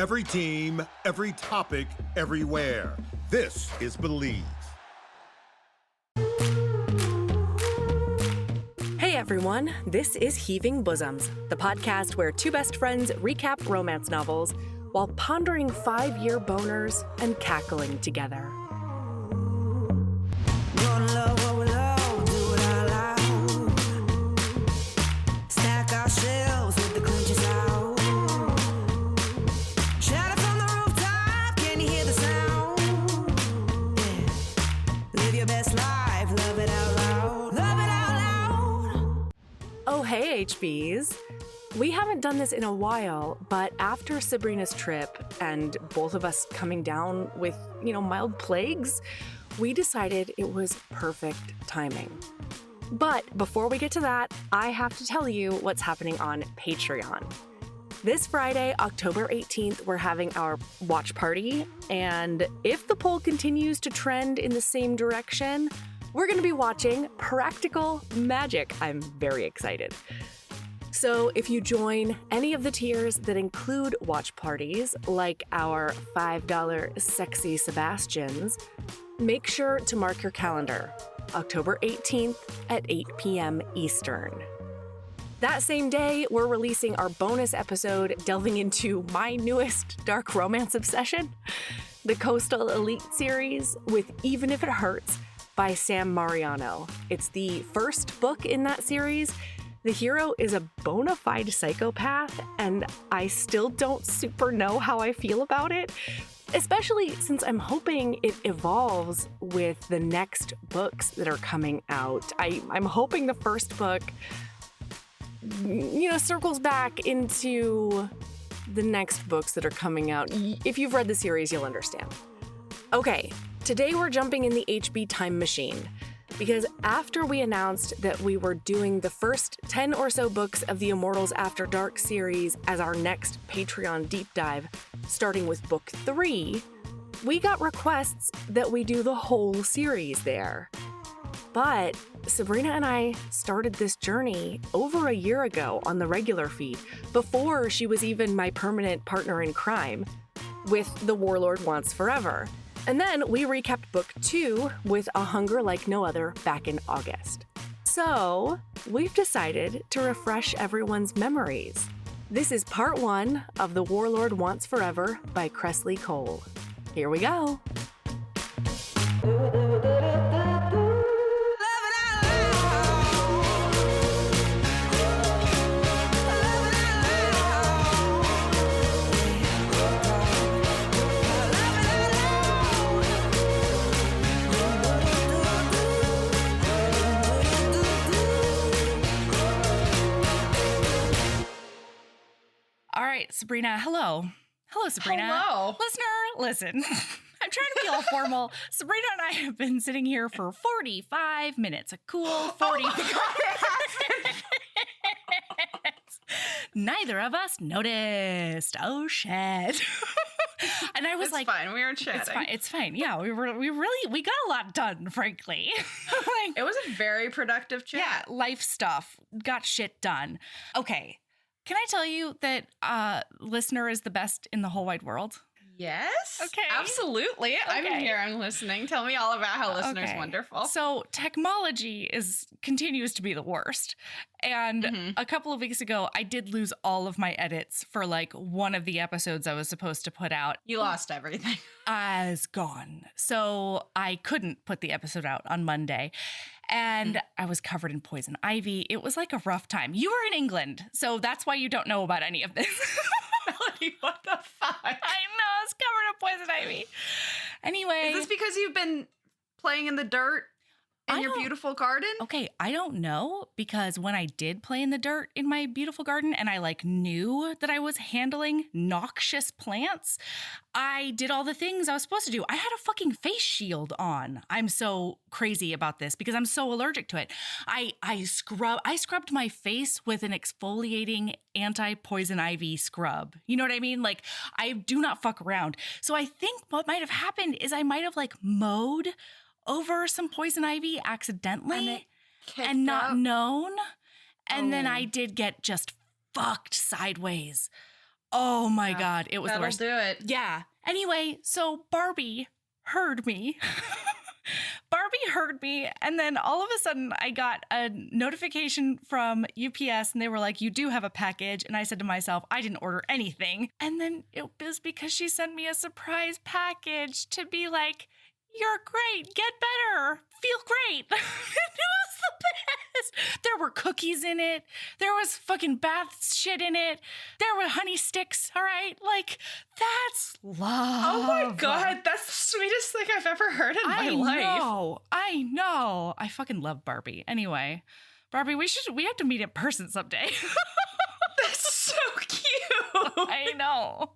Every team, every topic, everywhere. This is Believe. Hey everyone, this is Heaving Bosoms, the podcast where two best friends recap romance novels while pondering 5-year boners and cackling together. Oh, hey, HBs. We haven't done this in a while, but after Sabrina's trip and both of us coming down with, mild plagues, we decided it was perfect timing. But before we get to that, I have to tell you what's happening on Patreon. This Friday, October 18th, we're having our watch party, and if the poll continues to trend in the same direction, we're going to be watching Practical Magic. I'm very excited. So if you join any of the tiers that include watch parties, like our $5 Sexy Sebastians, make sure to mark your calendar, October 18th at 8 p.m. Eastern. That same day, we're releasing our bonus episode delving into my newest dark romance obsession, the Coastal Elite series with Even If It Hurts by Sam Mariano. It's the first book in that series. The hero is a bona fide psychopath, and I still don't super know how I feel about it, especially since I'm hoping it evolves with the next books that are coming out. I'm hoping the first book, circles back into the next books that are coming out. If you've read the series, you'll understand. Okay, today we're jumping in the HB time machine, because after we announced that we were doing the first 10 or so books of the Immortals After Dark series as our next Patreon deep dive, starting with book 3, we got requests that we do the whole series there. But Sabrina and I started this journey over a year ago on the regular feed, before she was even my permanent partner in crime, with The Warlord Wants Forever. And then we recapped book 2 with A Hunger Like No Other back in August. So we've decided to refresh everyone's memories. This is part 1 of The Warlord Wants Forever by Kresley Cole. Here we go. All right, Sabrina, hello. Hello, Sabrina. Hello. Listener, listen. I'm trying to be all formal. Sabrina and I have been sitting here for 45 minutes. A cool 45 minutes. Neither of us noticed. Oh, shit. And I was it's like, fine. We were chatting. It's fine. Yeah, we got a lot done, frankly. It was a very productive chat. Yeah, life stuff. Got shit done. Okay. Can I tell you that listener is the best in the whole wide world? Yes. Okay. Absolutely. Okay. I'm here. I'm listening. Tell me all about how listener's wonderful. So technology continues to be the worst. And a couple of weeks ago, I did lose all of my edits for one of the episodes I was supposed to put out. You lost everything. Is gone. So I couldn't put the episode out on Monday. And I was covered in poison ivy. It was like a rough time. You were in England, so that's why you don't know about any of this. Melody, what the fuck? I know, it's covered in poison ivy. Anyway. Is this because you've been playing in the dirt in your beautiful garden? Okay, I don't know, because when I did play in the dirt in my beautiful garden and I knew that I was handling noxious plants, I did all the things I was supposed to do. I had a fucking face shield on. I'm so crazy about this because I'm so allergic to it. I scrubbed my face with an exfoliating anti-poison ivy scrub. You know what I mean? I do not fuck around. So I think what might have happened is I might have mowed over some poison ivy accidentally and not known. And then I did get just fucked sideways. Oh my God. It was the That'll worst. do it. Yeah. Anyway, so Barbie heard me. Barbie heard me. And then all of a sudden I got a notification from UPS and they were like, you do have a package. And I said to myself, I didn't order anything. And then it was because she sent me a surprise package to be like, you're great. Get better. Feel great. It was the best. There were cookies in it. There was fucking bath shit in it. There were honey sticks. All right. Like, that's love. Oh my God. That's the sweetest thing I've ever heard in my life. I know. I fucking love Barbie. Anyway, Barbie, we have to meet in person someday. That's so cute. I know.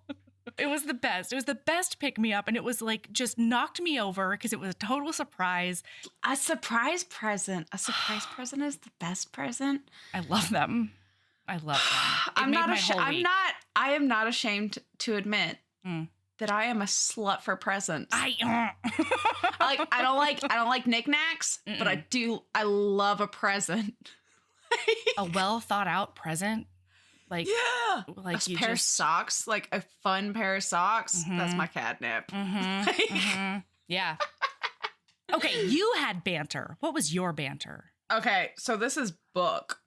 It was the best. It was the best pick me up. And it was like just knocked me over because it was a total surprise. A surprise present. A surprise present is the best present. I love them. I love them. I am not ashamed to admit that I am a slut for presents. I don't like knickknacks, but I love a present. A well thought out present. Like, yeah, like a pair of socks, like a fun pair of socks. That's my catnip. Yeah. Okay, you had banter. What was your banter? Okay, so this is book.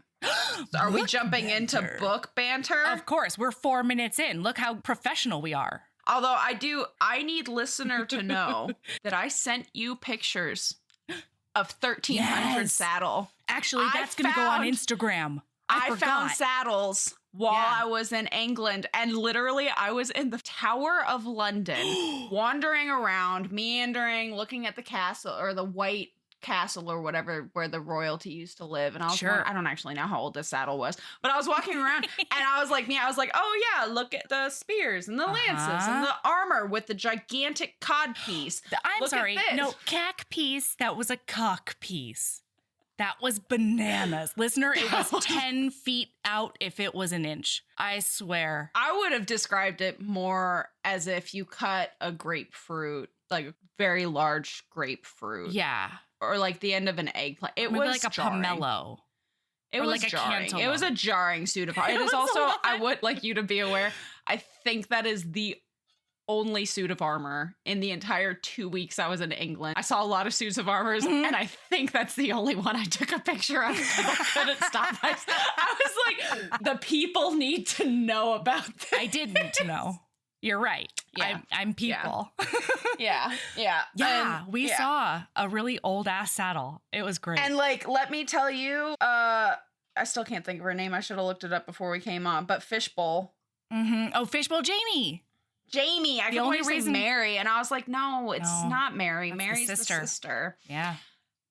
Are we jumping into book banter? Of course, we're 4 minutes in. Look how professional we are. Although I need listener to know that I sent you pictures of 1300 saddle. Actually, that's going to go on Instagram. I found saddles while I was in England, and literally I was in the Tower of London, wandering around, meandering, looking at the castle or the White Castle or whatever where the royalty used to live. And I was I don't actually know how old this saddle was, but I was walking around and I was like, oh yeah, look at the spears and the lances and the armor with the gigantic cod piece. I'm sorry, no, cack piece. That was a cock piece. That was bananas. Listener, it was 10 feet out if it was an inch. I swear. I would have described it more as if you cut a grapefruit, like a very large grapefruit. Yeah. Or like the end of an eggplant. It Maybe was like a pomelo. It was like jarring. a cantaloupe. It was a jarring suit of armor. It is also, I would like you to be aware, I think that is the only suit of armor in the entire 2 weeks I was in England. I saw a lot of suits of armors, and I think that's the only one I took a picture of because I couldn't stop myself. I was like, the people need to know about this. I did need to know. You're right. Yeah. I'm people. Yeah. Yeah. We saw a really old ass saddle. It was great. And like, let me tell you, I still can't think of her name. I should have looked it up before we came on, but Fishbowl. Oh, Fishbowl Jamie. I the only reason Mary, and I was like, no, it's not Mary. Mary's the sister. Yeah.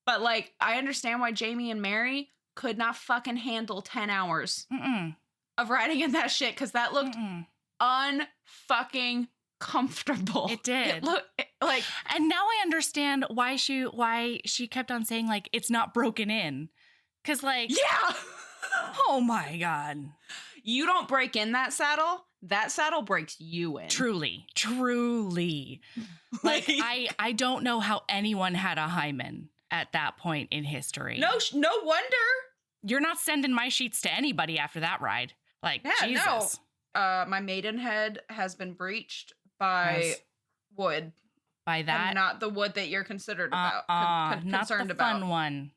But like, I understand why Jamie and Mary could not fucking handle 10 hours of riding in that shit because that looked unfucking comfortable. It did. It looked like, and now I understand why she kept on saying like it's not broken in, because like oh my God, you don't break in that saddle. That saddle breaks you in. Truly. Like, I don't know how anyone had a hymen at that point in history. No wonder. You're not sending my sheets to anybody after that ride. Like, Jesus. No. My maidenhead has been breached by wood. By that? And not the wood that you're concerned about. Not the fun one.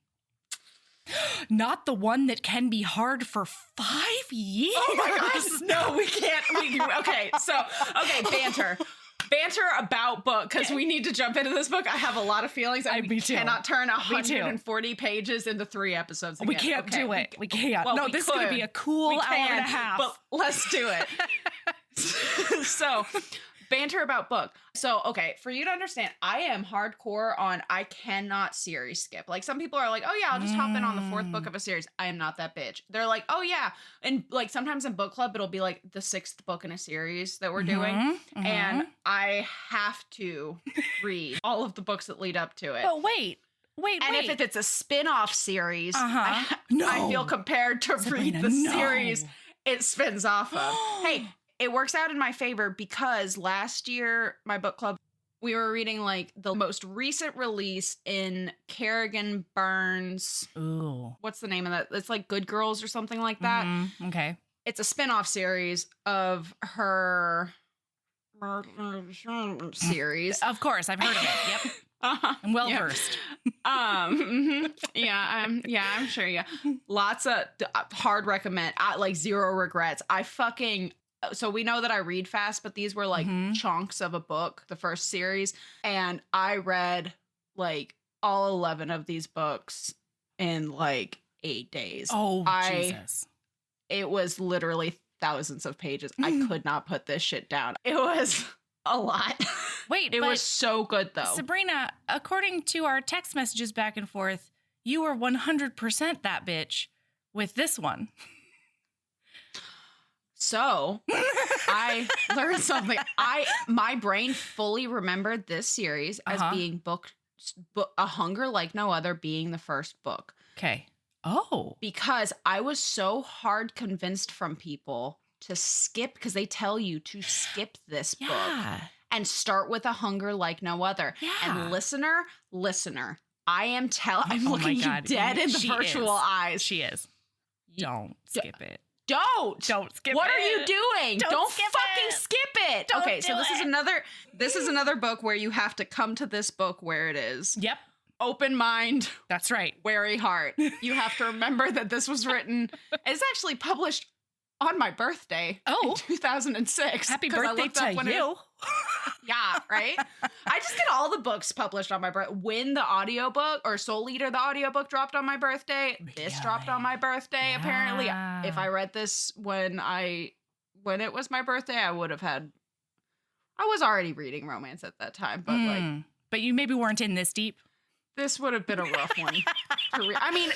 Not the one that can be hard for 5 years. Oh my gosh. No, we can't. Okay, banter. Banter about book, because we need to jump into this book. I have a lot of feelings. We cannot turn 140 pages into 3 episodes again. We can't do it. We can't. Well, this is going to be a cool hour and a half. But let's do it. So, banter about book. So, okay, for you to understand, I am hardcore on I cannot series skip. Like, some people are like, oh yeah, I'll just hop in on the 4th book of a series. I am not that bitch. They're like, oh yeah. And like sometimes in book club, it'll be like the 6th book in a series that we're doing. And I have to read all of the books that lead up to it. Oh, wait. And if it's a spin-off series, I feel compared to read the series it spins off of. Hey, it works out in my favor because last year, my book club, we were reading like the most recent release in Kerrigan Burns. Ooh. What's the name of that? It's like Good Girls or something like that. Okay. it's a spin-off series of her series. Of course, I've heard of it. Yep. I'm well versed. I'm sure. Yeah, lots of hard recommend. Like zero regrets. So we know that I read fast, but these were like chunks of a book, the first series, and I read like all 11 of these books in like 8 days. Oh, Jesus! It was literally thousands of pages. I could not put this shit down. It was a lot. Wait, it was so good though. Sabrina, according to our text messages back and forth, you were 100% that bitch with this one. So I learned something. My brain fully remembered this series as being A Hunger Like No Other being the first book. Okay. Oh. Because I was so hard convinced from people to skip, because they tell you to skip this book and start with A Hunger Like No Other. Yeah. And listener, I'm looking you dead in the virtual eyes. She is. Don't skip it. Don't skip what it. Are you doing? Don't fucking skip it. Don't okay, do so this is another book where you have to come to this book where it is. Yep. Open mind. That's right. Wary heart. You have to remember that this was written. It's actually published on my birthday in 2006. Happy birthday to you. Yeah, right? I just get all the books published on my birthday. When the audiobook or Soul Eater, the audiobook dropped on my birthday. This dropped on my birthday, apparently. If I read this when it was my birthday, I was already reading romance at that time, but But you maybe weren't in this deep. This would have been a rough one to read. I mean,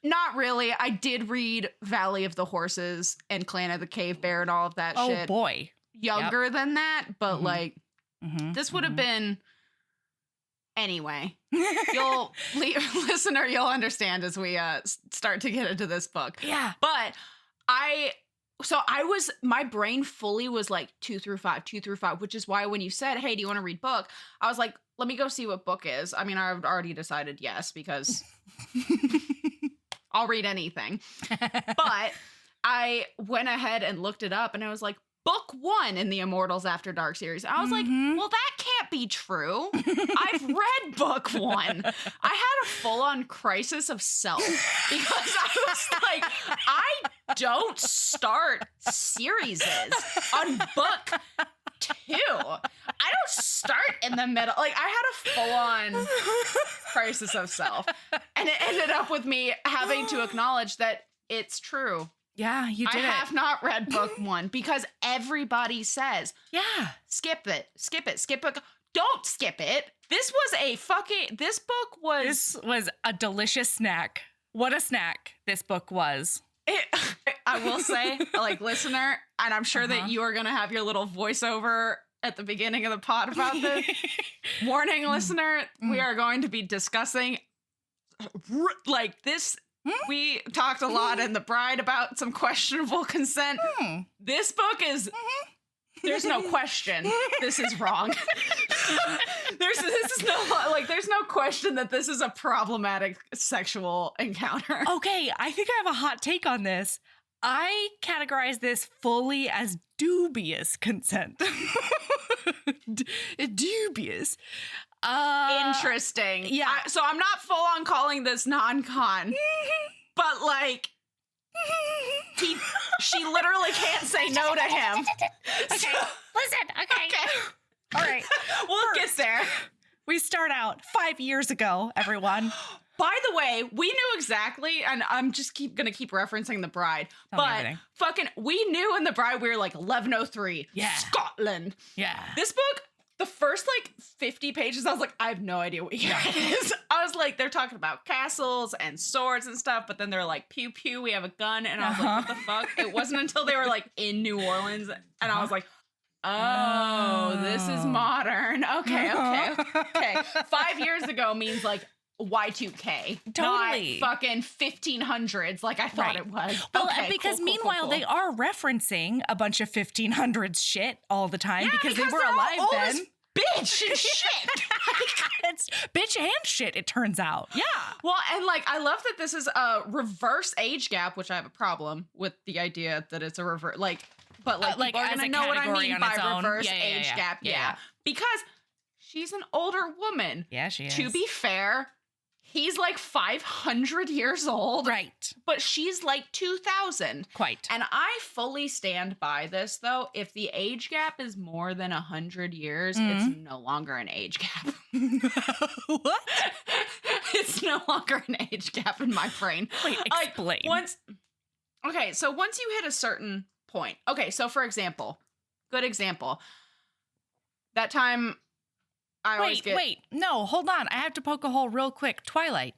not really. I did read Valley of the Horses and Clan of the Cave Bear and all of that shit. Oh, boy. Younger than that, but this would have been... Anyway, listener, you'll understand as we start to get into this book. Yeah. But my brain fully was like 2 through 5, which is why when you said, hey, do you want to read book? I was like, let me go see what book is. I mean, I've already decided yes, because I'll read anything. But I went ahead and looked it up and I was like, book 1 in the Immortals After Dark series. I was like, well, that can't be true. I've read book 1. I had a full-on crisis of self because I was like, I don't start series on book 2. I don't start in the middle. Like, I had a full-on crisis of self. And it ended up with me having to acknowledge that it's true. Yeah, you did. I have not read book 1 because everybody says, skip it. Don't skip it. This book was... This was a delicious snack. What a snack this book was. I will say, like, listener, and I'm sure that you are going to have your little voiceover at the beginning of the pod about this. Warning, listener, we are going to be discussing, like, this... We talked a lot in The Bride about some questionable consent. This book is... There's no question. This is wrong. There's no question that this is a problematic sexual encounter. Okay, I think I have a hot take on this. I categorize this fully as dubious consent. Dubious. Interesting. Yeah. So I'm not full on calling this non-con, but like, she literally can't say no to him. Okay, listen. Okay. All right. We'll get there. We start out 5 years ago, everyone. By the way, we knew exactly, and I'm just gonna keep referencing The Bride, we knew in The Bride we were like 1103, Scotland. Yeah. This book, the first like 50 pages, I was like, I have no idea what year it is. I was like, they're talking about castles and swords and stuff, but then they're like, pew pew, we have a gun, and I was like, what the fuck? It wasn't until they were like in New Orleans, and I was like, oh, this is modern. Okay. 5 years ago means like Y2K. Totally. Not fucking 1500s like I thought it was. Well, because meanwhile, they are referencing a bunch of 1500s shit all the time because they were alive then. Bitch and shit. against bitch and shit, it turns out. Yeah. Well, and like, I love that this is a reverse age gap, which I have a problem with the idea that it's a reverse, but people are as gonna a know what I category mean on by its own. reverse Yeah, age gap. Yeah. Because she's an older woman. Yeah, she is. To be fair, he's like 500 years old. Right. But she's like 2000. Quite. And I fully stand by this, though. If the age gap is more than 100 years, it's no longer an age gap. What? It's no longer an age gap in my brain. Wait, explain. Once you hit a certain point. Okay, so for example, good example. That time Wait, no, hold on. I have to poke a hole real quick. Twilight.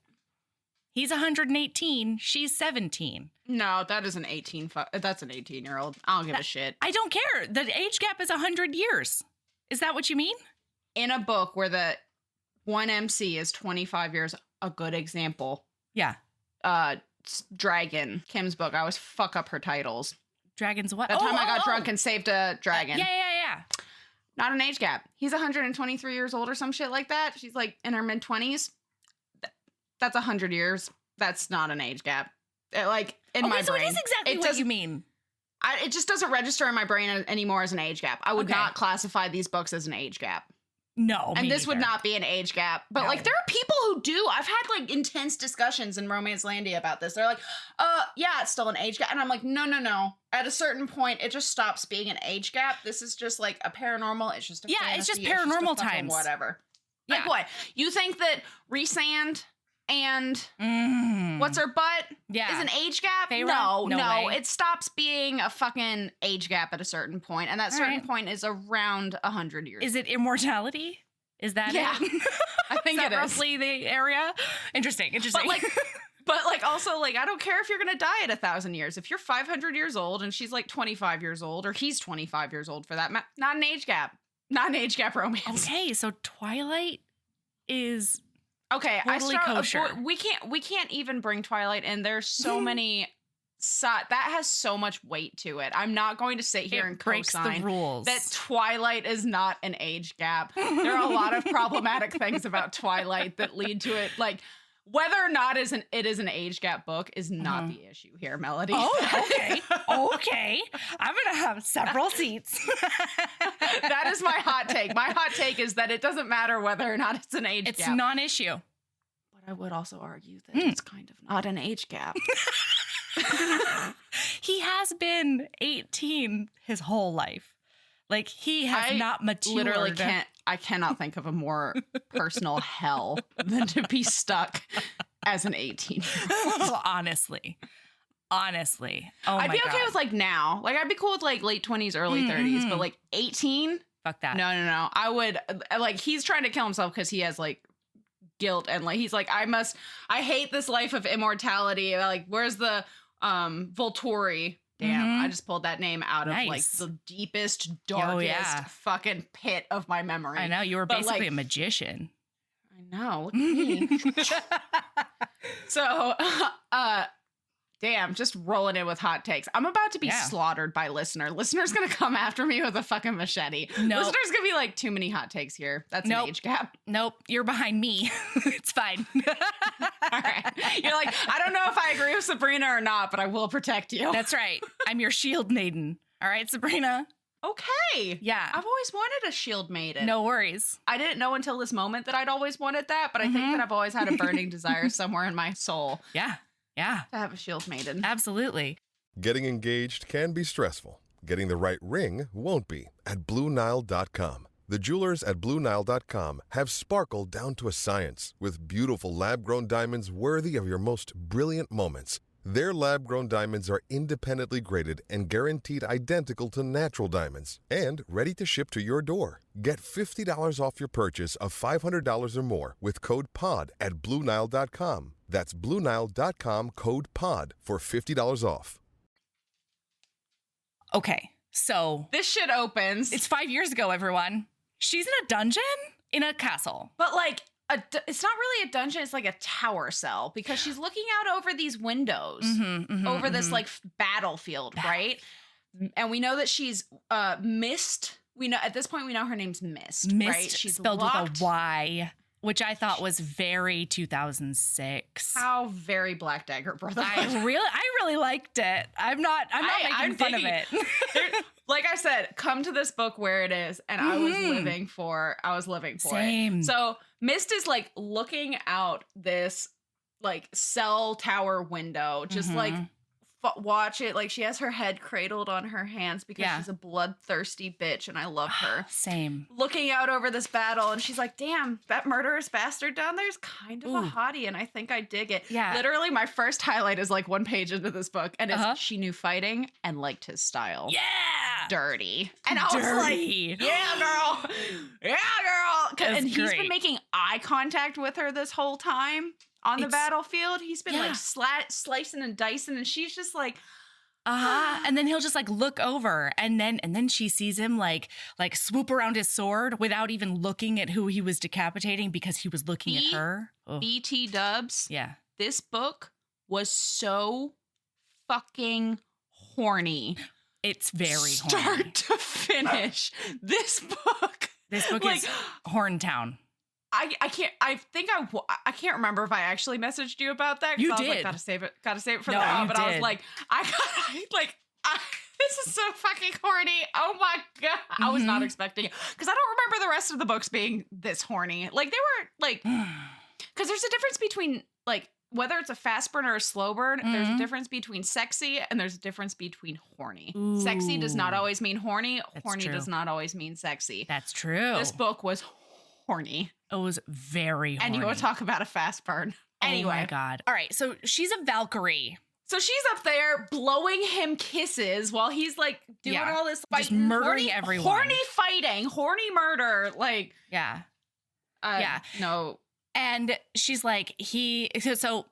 He's 118. She's 17. No, that is an 18. That's an 18-year-old. I don't give a shit. I don't care. The age gap is 100 years. Is that what you mean? In a book where the one MC is 25 years, a good example. Yeah. Dragon, Kim's book. I always fuck up her titles. Dragon's what? That time I got drunk and saved a dragon. Yeah. Not an age gap. He's 123 years old or some shit like that. She's like in her mid-20s. That's 100 years. That's not an age gap. In my so brain. it is exactly what you mean. It just doesn't register in my brain anymore as an age gap. I would not classify these books as an age gap. No, and this would not be an age gap. But like, there are people who do. I've had like intense discussions in Romance Landia about this. They're like, yeah, it's still an age gap. And I'm like, no. At a certain point, it just stops being an age gap. This is just like a paranormal. It's just a fantasy. It's just paranormal times. Whatever. Yeah. Like what? You think that Resand and what's her butt is an age gap? Feyre? No way. It stops being a fucking age gap at a certain point, and that certain point is around 100 years. Is it immortality? Is that it? I think is it that roughly the area. Interesting. But also I don't care if you're gonna die at 1,000 years. If you're 500 years old and she's like 25 years old, or he's 25 years old for that, not an age gap. Not an age gap romance. Okay, so Twilight is okay. totally kosher. We can't even bring Twilight in. There's so many. That has so much weight to it. I'm not going to sit here and breaks co-sign the rules that Twilight is not an age gap. There are a lot of problematic things about Twilight that lead to it. Like, whether or not it is an age gap book is not the issue here, Melody. Oh, okay. Okay. I'm going to have several seats. That is my hot take. My hot take is that it doesn't matter whether or not it's an age gap. It's a non-issue. But I would also argue that it's kind of not an age gap. He has been 18 his whole life. Like, he has not matured. Literally I cannot think of a more personal hell than to be stuck as an 18-year-old. Honestly. Oh I'd be okay with like now. Like, I'd be cool with like late 20s, early 30s, but like 18? Fuck that. No. I would, like, he's trying to kill himself because he has like guilt, and like he's like, I hate this life of immortality. Like, where's the Volturi? Damn, I just pulled that name out of like the deepest, darkest fucking pit of my memory. I know, you were basically a magician. I know, look at me. So, damn, just rolling in with hot takes. I'm about to be slaughtered by listener. Listener's gonna come after me with a fucking machete. Nope. Listener's gonna be like, too many hot takes here. That's an age gap. Nope, you're behind me. It's fine. All right. You're like, I don't know if I agree with Sabrina or not, but I will protect you. That's right. I'm your shield maiden. All right, Sabrina. Okay. Yeah. I've always wanted a shield maiden. No worries. I didn't know until this moment that I'd always wanted that, but I think that I've always had a burning desire somewhere in my soul. Yeah. To have a shield maiden. Absolutely. Getting engaged can be stressful. Getting the right ring won't be at BlueNile.com. The jewelers at BlueNile.com have sparkle down to a science with beautiful lab-grown diamonds worthy of your most brilliant moments. Their lab-grown diamonds are independently graded and guaranteed identical to natural diamonds and ready to ship to your door. Get $50 off your purchase of $500 or more with code POD at BlueNile.com. That's BlueNile.com, code POD for $50 off. Okay, so this shit opens. It's 5 years ago, everyone. She's in a dungeon in a castle. But like, it's not really a dungeon. It's like a tower cell because she's looking out over these windows over this like battlefield, right? And we know that she's Mist. We know at this point we know her name's Mist. Mist, right? She's spelled locked. with a Y. which I thought was very 2006. How very Black Dagger Brotherhood. I really liked it. I'm not making fun of it. Like I said, come to this book where it is, and I was living for Same. it. So Mist is like looking out this like cell tower window, just like watch it. Like she has her head cradled on her hands because she's a bloodthirsty bitch, and I love her. Same. Looking out over this battle, and she's like, damn, that murderous bastard down there is kind of a hottie, and I think I dig it. Yeah. Literally, my first highlight is like one page into this book, and it's she knew fighting and liked his style. Yeah. Dirty. And I was like, yeah, girl. Yeah, girl. And he's been making eye contact with her this whole time on the battlefield. He's been like slicing and dicing, and she's just like, and then he'll just like look over, and then she sees him like swoop around his sword without even looking at who he was decapitating because he was looking at her. BT dubs. Yeah. This book was so fucking like, it's very horny. Start to finish. This book like, is Horntown. I can't remember if I actually messaged you about that. You I was did. Like, gotta save it for that. But I was like, this is so fucking horny. Oh my God. I was not expecting it. Because I don't remember the rest of the books being this horny. Like they were like, because there's a difference between like, whether it's a fast burn or a slow burn, there's a difference between sexy and there's a difference between horny. Ooh. Sexy does not always mean horny. That's Horny true. does not always mean sexy. That's true. This book was horny. It was very horny. And you want to talk about a fast burn. Anyway. Oh my God. All right. So she's a Valkyrie. So she's up there blowing him kisses while he's like doing all this fighting. Just murdering everyone. Horny fighting. Horny murder. Like. Yeah. No. And she's like, so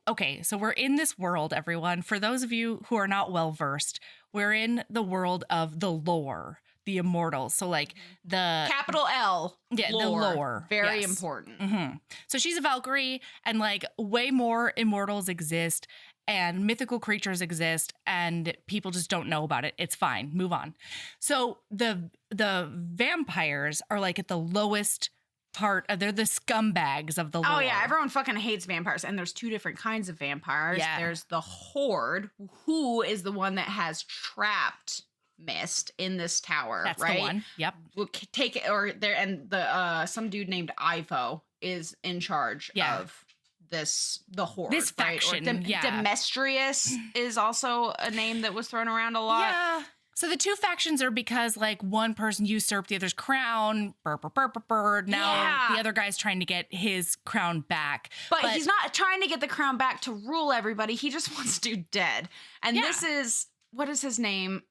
we're in this world, everyone. For those of you who are not well versed, we're in the world of the lore, the immortals. So like the capital L. Yeah, lore. the lore. Very important. Mm-hmm. So she's a Valkyrie, and like way more immortals exist and mythical creatures exist, and people just don't know about it. It's fine. Move on. So the vampires are like at the lowest part of, they're the scumbags of the lore. Oh yeah, everyone fucking hates vampires, and there's two different kinds of vampires. Yeah. There's the Horde, who is the one that has trapped Mist in this tower. That's right? the one. Yep. We'll take it, or there, and the some dude named Ivo is in charge of the Horde. This faction. Right? Demetrius is also a name that was thrown around a lot. Yeah. So the two factions are because like one person usurped the other's crown. Now the other guy's trying to get his crown back. But he's not trying to get the crown back to rule everybody. He just wants dude dead. And this is, what is his name?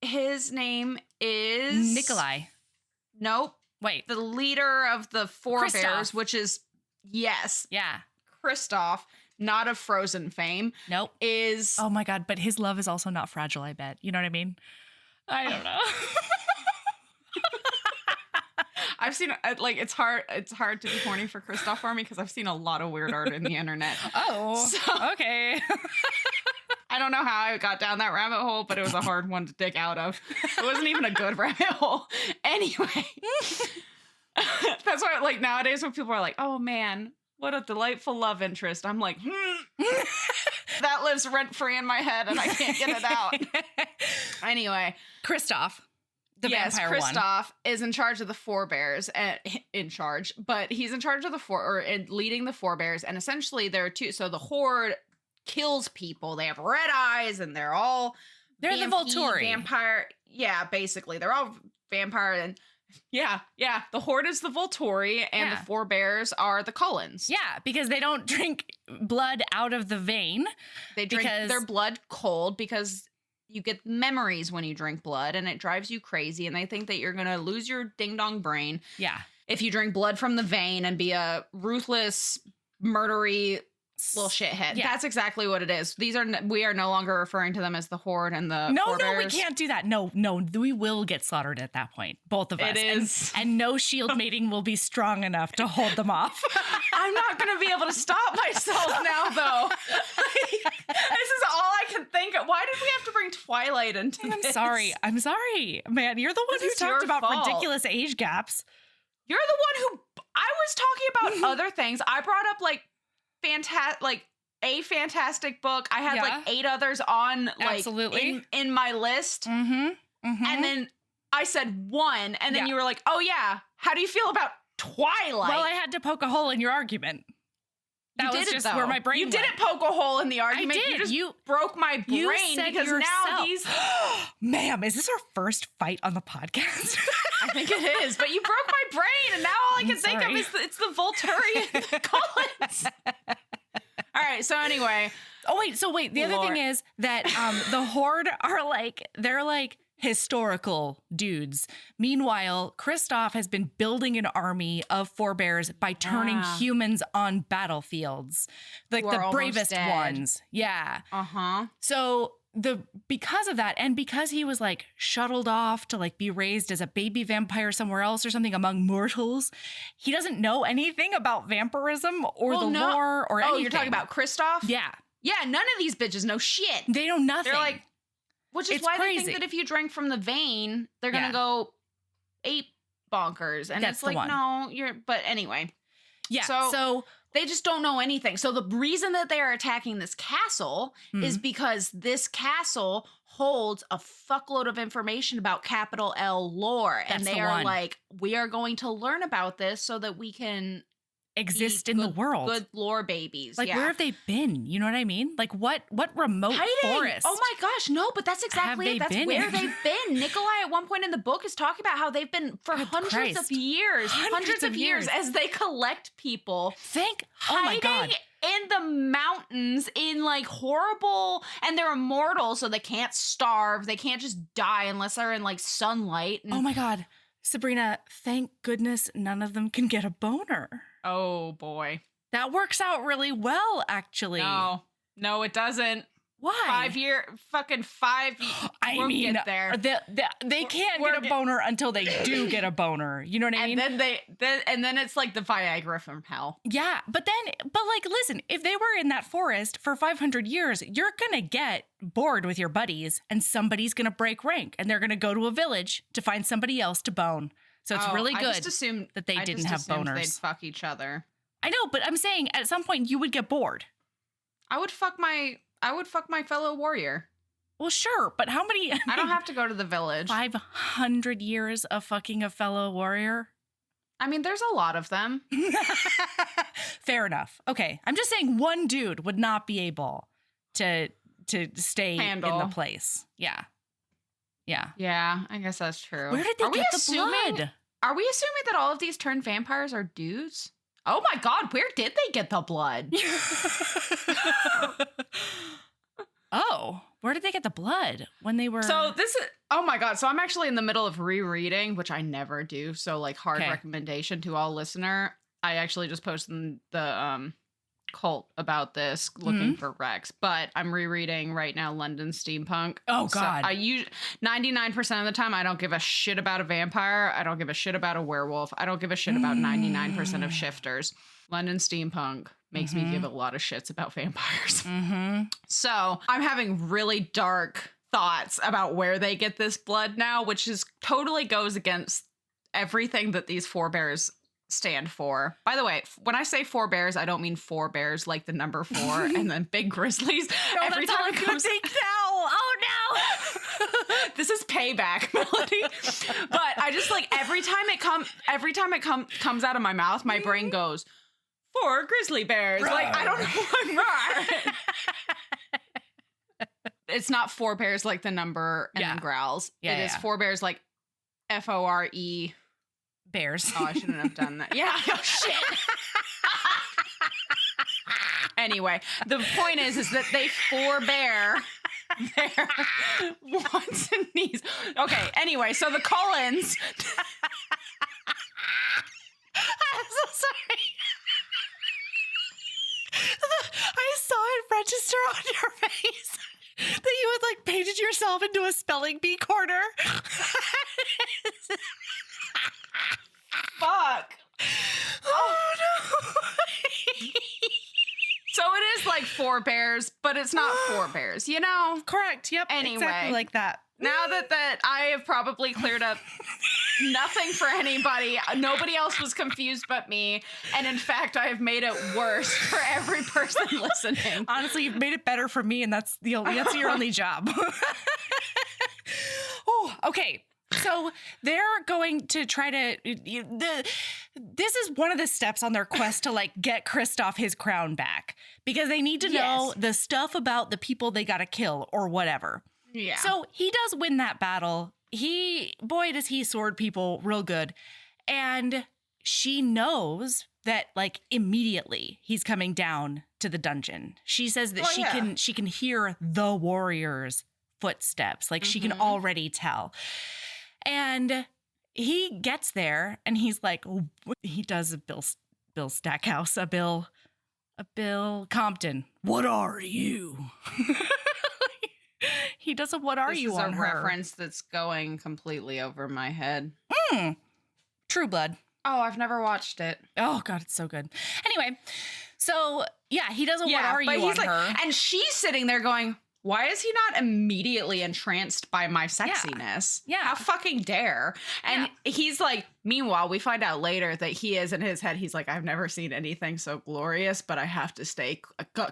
His name is Nikolai. Nope. Wait. The leader of the Forebears, Kristoff. which is Yeah. Kristoff, not of Frozen fame. Nope. Is oh my God, but his love is also not fragile, I bet. You know what I mean? I don't know. I've seen like it's hard to be horny for Kristoff for me because I've seen a lot of weird art in the internet. Okay. I don't know how I got down that rabbit hole, but it was a hard one to dig out of. It wasn't even a good rabbit hole. Anyway. That's why like nowadays when people are like, oh man, what a delightful love interest. I'm like, that lives rent free in my head and I can't get it out. Anyway. Kristoff. The vampire one. Kristoff is in charge of the Forebears, but he's in charge of leading the Forebears, and essentially there are two. So the Horde kills people. They have red eyes, and they're the Volturi vampire. Yeah, basically they're all vampire, and the Horde is the Volturi, and the Forebears are the Cullens. Yeah, because they don't drink blood out of the vein. They drink their blood cold because you get memories when you drink blood, and it drives you crazy, and they think that you're going to lose your ding-dong brain if you drink blood from the vein and be a ruthless, murdery little shithead. Yeah. That's exactly what it is. We are no longer referring to them as the Horde and the No, Forebears. No, we can't do that. No, we will get slaughtered at that point, both of us. It is. And no shield mating will be strong enough to hold them off. I'm not going to be able to stop myself now, though. This is all I can think of. Why did we have to bring Twilight into this? I'm sorry. Man, you're the one who talked about ridiculous age gaps. You're the one who I was talking about other things. I brought up like a fantastic book. I had like 8 others on like Absolutely. in my list. And then I said 1 and then you were like, "Oh yeah, how do you feel about Twilight?" Well, I had to poke a hole in your argument. That was just where my brain You went. didn't poke a hole in the argument. I did. You just broke my brain because now these. Ma'am, is this our first fight on the podcast? I think it is, but you broke my brain, and now all I can think of is it's the Volturian Collins. All right. So anyway. So wait. The other thing is that the Horde are like they're like historical dudes. Meanwhile, Kristoff has been building an army of Forebears by turning humans on battlefields, like the bravest ones. Yeah. So because of that, and because he was like shuttled off to like be raised as a baby vampire somewhere else or something among mortals, he doesn't know anything about vampirism or the lore or anything. Oh, you're talking about Kristoff? Yeah. Yeah, none of these bitches know shit. They know nothing. They're like, which is why crazy. they think that if you drink from the vein, they're going to go ape bonkers. And That's it's like, no, but anyway. Yeah. So they just don't know anything. So the reason that they are attacking this castle is because this castle holds a fuckload of information about capital L lore. That's and they are like, we are going to learn about this so that we can exist in the world. Good lore babies. Like, where have they been? You know what I mean? Like, what remote forest? Oh my gosh, no, but that's exactly it. That's where they've been. Nikolai at one point in the book is talking about how they've been for hundreds of years as they collect people. Oh my God. In the mountains in like horrible, and they're immortal, so they can't starve. They can't just die unless they're in like sunlight. Oh my God. Sabrina, thank goodness none of them can get a boner. Oh boy. That works out really well, actually. No, it doesn't. Why? 5 years. I mean, get there. They can't get a boner until they do get a boner. You know what I mean? And then it's like the Viagra from hell. Yeah, but like, listen, if they were in that forest for 500 years, you're gonna get bored with your buddies, and somebody's gonna break rank, and they're gonna go to a village to find somebody else to bone. So it's really good I just assumed that they didn't have boners. They'd fuck each other. I know, but I'm saying at some point you would get bored. I would fuck my fellow warrior. Well, sure, but how many? I don't have to go to the village. 500 years of fucking a fellow warrior? I mean, there's a lot of them. Fair enough. Okay, I'm just saying one dude would not be able to stay in the place. Yeah. Yeah, I guess that's true. Where did they get the blood? Are we assuming that all of these turned vampires are dudes? Oh my God, where did they get the blood? Oh, where did they get the blood when they were? So this is, oh my God. So I'm actually in the middle of rereading, which I never do. So like hard recommendation to all listener. I actually just posted the cult about this looking for Rex, but I'm rereading right now London Steampunk. Oh God. So I 99% of the time I don't give a shit about a vampire. I don't give a shit about a werewolf. I don't give a shit about 99% of shifters. London Steampunk makes me give a lot of shits about vampires. So I'm having really dark thoughts about where they get this blood now, which is totally goes against everything that these Forebears stand for. By the way, when I say Forebears, I don't mean Forebears like the number 4 and then big grizzlies. No, every time it comes now. Oh no. This is payback, Melody. But I just like every time it comes out of my mouth, my brain goes 4 grizzly bears. Like I don't know what. It's not Forebears like the number and then growls. It is Forebears like FORE bears. Oh, I shouldn't have done that. Yeah. Oh, shit. Anyway, the point is that they forbear their wants and needs. Okay. Anyway, so the Cullens. I'm so sorry. I saw it register on your face that you had like painted yourself into a spelling bee corner. Fuck. Oh no. So it is like Forebears, but it's not Forebears, you know? Correct. Yep. Anyway. Exactly like that. Now that I have probably cleared up nothing for anybody. Nobody else was confused but me. And in fact, I have made it worse for every person listening. Honestly, you've made it better for me, and that's your only job. Oh, okay. So they're going to try to this is one of the steps on their quest to like get Kristoff his crown back, because they need to know the stuff about the people they got to kill or whatever. Yeah. So he does win that battle. Boy, does he sword people real good. And she knows that like immediately he's coming down to the dungeon. She says that she can hear the warriors' footsteps. Like she can already tell. And he gets there and he's like, he does a Bill Stackhouse, a Bill Compton. What are you? He does a what are you on her. This is a reference that's going completely over my head. True Blood. Oh, I've never watched it. Oh, God, it's so good. Anyway, so yeah, he does a what are you on her. And she's sitting there going, why is he not immediately entranced by my sexiness? Yeah. How fucking dare? And he's like, meanwhile, we find out later that he is in his head. He's like, I've never seen anything so glorious, but I have to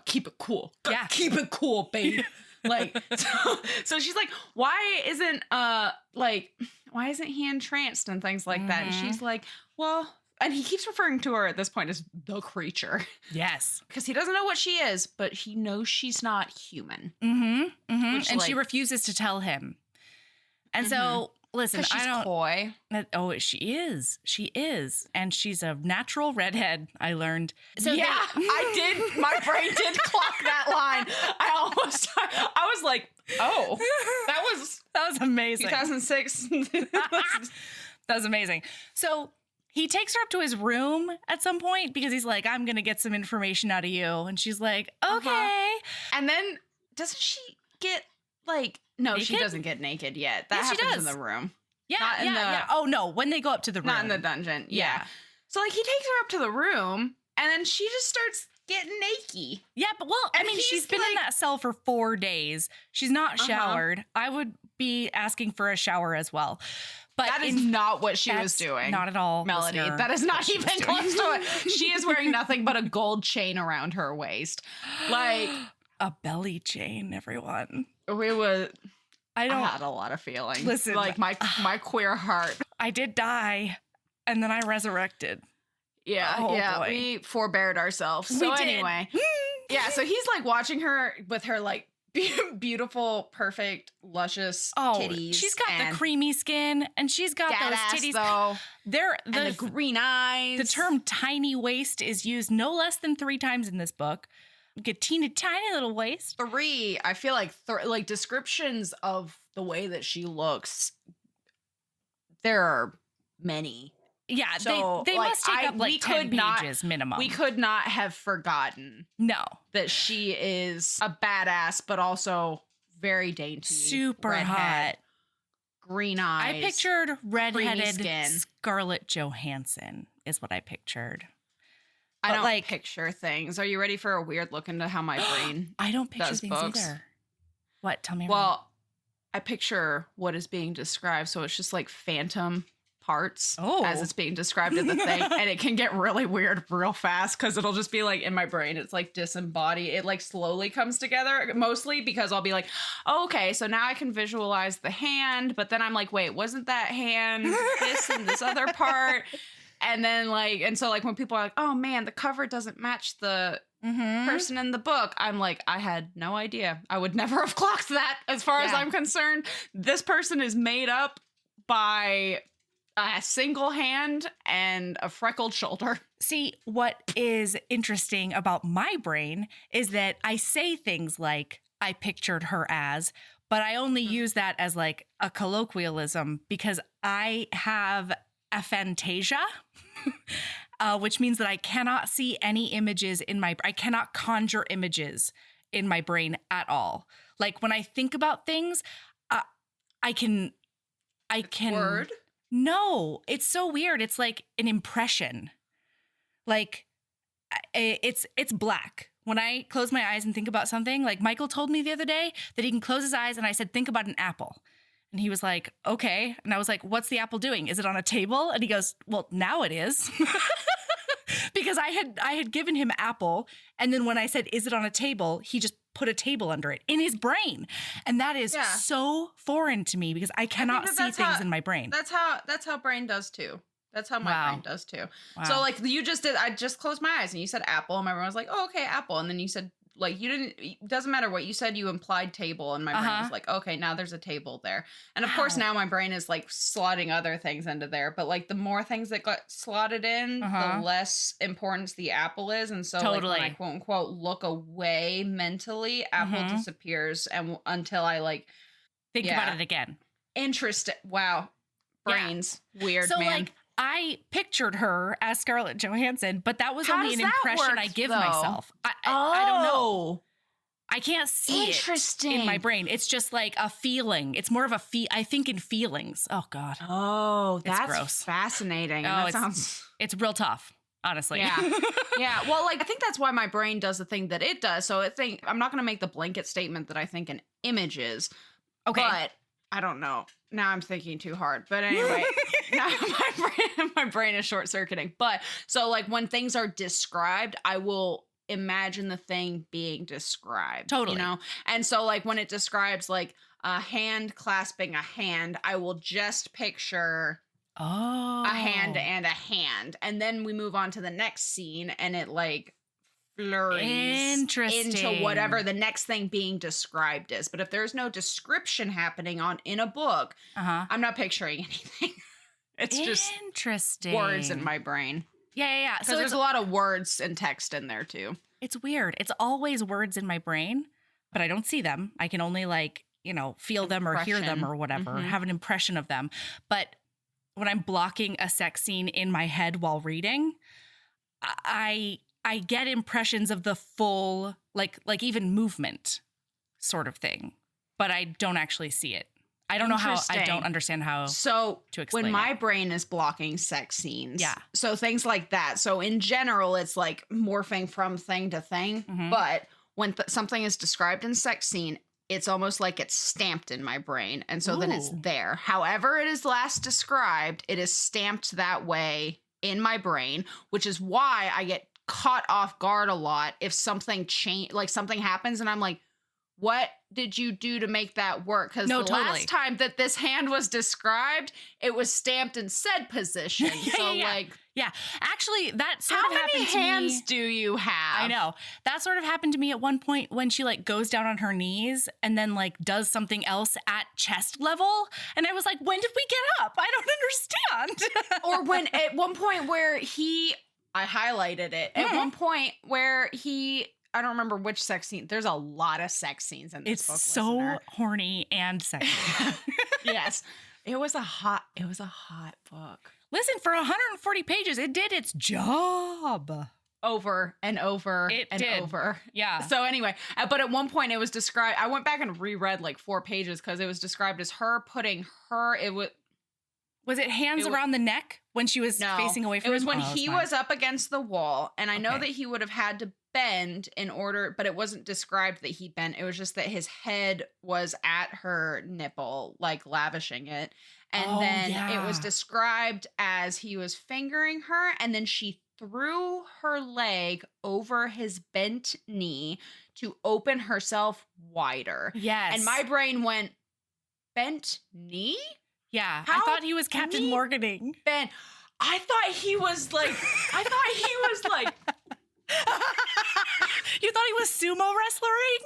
keep it cool. Keep it cool, babe. Like, so she's like, why isn't he entranced and things like that? And she's like, well, and he keeps referring to her at this point as the creature. Yes. Because he doesn't know what she is, but he knows she's not human. And she refuses to tell him. And so, listen, she's coy. She is. She is. And she's a natural redhead, I learned. So I did. My brain did clock that line. I was like, oh, that was amazing. 2006. That was amazing. So he takes her up to his room at some point because he's like, I'm going to get some information out of you. And she's like, okay. And then doesn't she get like, no, naked? She doesn't get naked yet. That yes, happens in the room. Yeah. Oh, no. When they go up to the room. Not in the dungeon. Yeah. So like he takes her up to the room and then she just starts getting naked. Yeah, but she's been in that cell for 4 days. She's not showered. I would be asking for a shower as well. But that is not what she was doing. Not at all, Melody. Listener. That is not even close to it. She is wearing nothing but a gold chain around her waist. Like a belly chain, everyone. I had a lot of feelings. Listen, like my queer heart. I did die, and then I resurrected. Yeah, boy. We forbeared ourselves. So anyway, so he's like watching her with her like beautiful, perfect, luscious titties. She's got the creamy skin, and she's got those titties. Though. And the green eyes. The term "tiny waist" is used no less than 3 times in this book. A teeny tiny little waist. 3. I feel like descriptions of the way that she looks. There are many. Yeah, so, they must take up like 10 pages minimum. We could not have forgotten that she is a badass, but also very dainty. Super redhead, hot. Green eyes. I pictured redheaded skin. Scarlett Johansson is what I pictured. I don't picture things. Are you ready for a weird look into how my brain I don't picture does things books? either. What? Tell me. Well, I picture what is being described, so it's just like phantom parts as it's being described in the thing, and it can get really weird real fast because it'll just be like in my brain it's like disembodied. It like slowly comes together, mostly because I'll be like, oh, okay, so now I can visualize the hand, but then I'm like, wait, wasn't that hand this and this other part? And then so when people are like, oh man, the cover doesn't match the person in the book, I'm like, I had no idea. I would never have clocked that. As far as I'm concerned, this person is made up by a single hand and a freckled shoulder. See, what is interesting about my brain is that I say things like I pictured her as, but I only use that as like a colloquialism because I have aphantasia, which means that I cannot see any images I cannot conjure images in my brain at all. Like when I think about things, I can. Word? No, it's so weird. It's like an impression. Like it's black. When I close my eyes and think about something, like Michael told me the other day that he can close his eyes and I said, think about an apple. And he was like, okay. And I was like, what's the apple doing? Is it on a table? And he goes, well, now it is. Because I had given him apple. And then when I said, is it on a table? He just put a table under it in his brain. And that is so foreign to me because I cannot see things in my brain. That's how brain does too. That's how my brain does too. Wow. So like you just did, I just closed my eyes and you said apple and my brain was like, oh, okay, apple. And then you said, like, you didn't, it doesn't matter what you said, you implied table. And my brain was like, okay, now there's a table there. And of course, now my brain is like slotting other things into there. But like the more things that got slotted in, the less importance the apple is. And so like when I quote unquote look away mentally, apple disappears and until I like think about it again. Interesting. Wow. Brains. Weird, so, man. Like, I pictured her as Scarlett Johansson, but that was only an impression I give myself. I don't know. I can't see it in my brain. It's just like a feeling. It's more of a I think in feelings. Oh, God. Oh, that's gross. Fascinating. Oh, that sounds... It's real tough, honestly. Yeah. Yeah. Well, like, I think that's why my brain does the thing that it does. So I'm not going to make the blanket statement that I think an image is. Okay. But I don't know. Now I'm thinking too hard. But anyway, now my brain is short circuiting. But so like when things are described, I will imagine the thing being described. Totally. You know? And so like when it describes like a hand clasping a hand, I will just picture a hand and a hand. And then we move on to the next scene and it like flurries into whatever the next thing being described is. But if there's no description happening in a book, I'm not picturing anything. It's just words in my brain. Yeah. So there's a lot of words and text in there too. It's weird. It's always words in my brain, but I don't see them. I can only feel them or hear them or whatever, have an impression of them. But when I'm blocking a sex scene in my head while reading, I get impressions of the full, like even movement sort of thing, but I don't actually see it. I don't know how, I don't understand how to explain when my it. brain is blocking sex scenes. Yeah. So things like that. So in general, it's like morphing from thing to thing. But when something is described in sex scene, it's almost like it's stamped in my brain. And so then it's there. However it is last described, it is stamped that way in my brain, which is why I get caught off guard a lot if something something happens and I'm like, what did you do to make that work? Because last time that this hand was described, it was stamped in said position. Actually, that sort of happened to me. How many hands do you have? I know. That sort of happened to me at one point when she like goes down on her knees and then like does something else at chest level. And I was like, when did we get up? I don't understand. Or when at one point where I highlighted it, at one point where I don't remember which sex scene. There's a lot of sex scenes in this book. It's so horny and sexy. Yes. It was a hot book. Listen, for 140 pages, it did its job. Over and over over. Yeah. So anyway, but at one point it was described, I went back and reread like 4 pages because it was described as her putting her, Was it hands around the neck when she was facing away from him? It was when he was up against the wall. And I know that he would have had to bend in order, but it wasn't described that he bent. It was just that his head was at her nipple, like lavishing it. And then it was described as he was fingering her. And then she threw her leg over his bent knee to open herself wider. Yes. And my brain went, bent knee? Yeah, I thought he was Captain Morganing. Ben, I thought he was like, You thought he was sumo wrestling?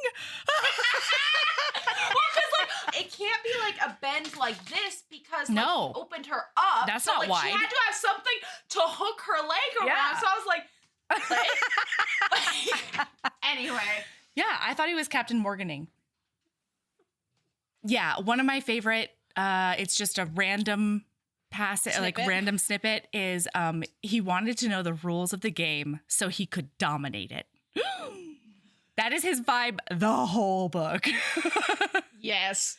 Well, because like it can't be like a bend like this because like, he opened her up. That's so, not like, wide. She had to have something to hook her leg around. So I was like anyway. Yeah, I thought he was Captain Morganing. Yeah, one of my favorite. It's just a random random snippet is he wanted to know the rules of the game so he could dominate it. That is his vibe the whole book. Yes,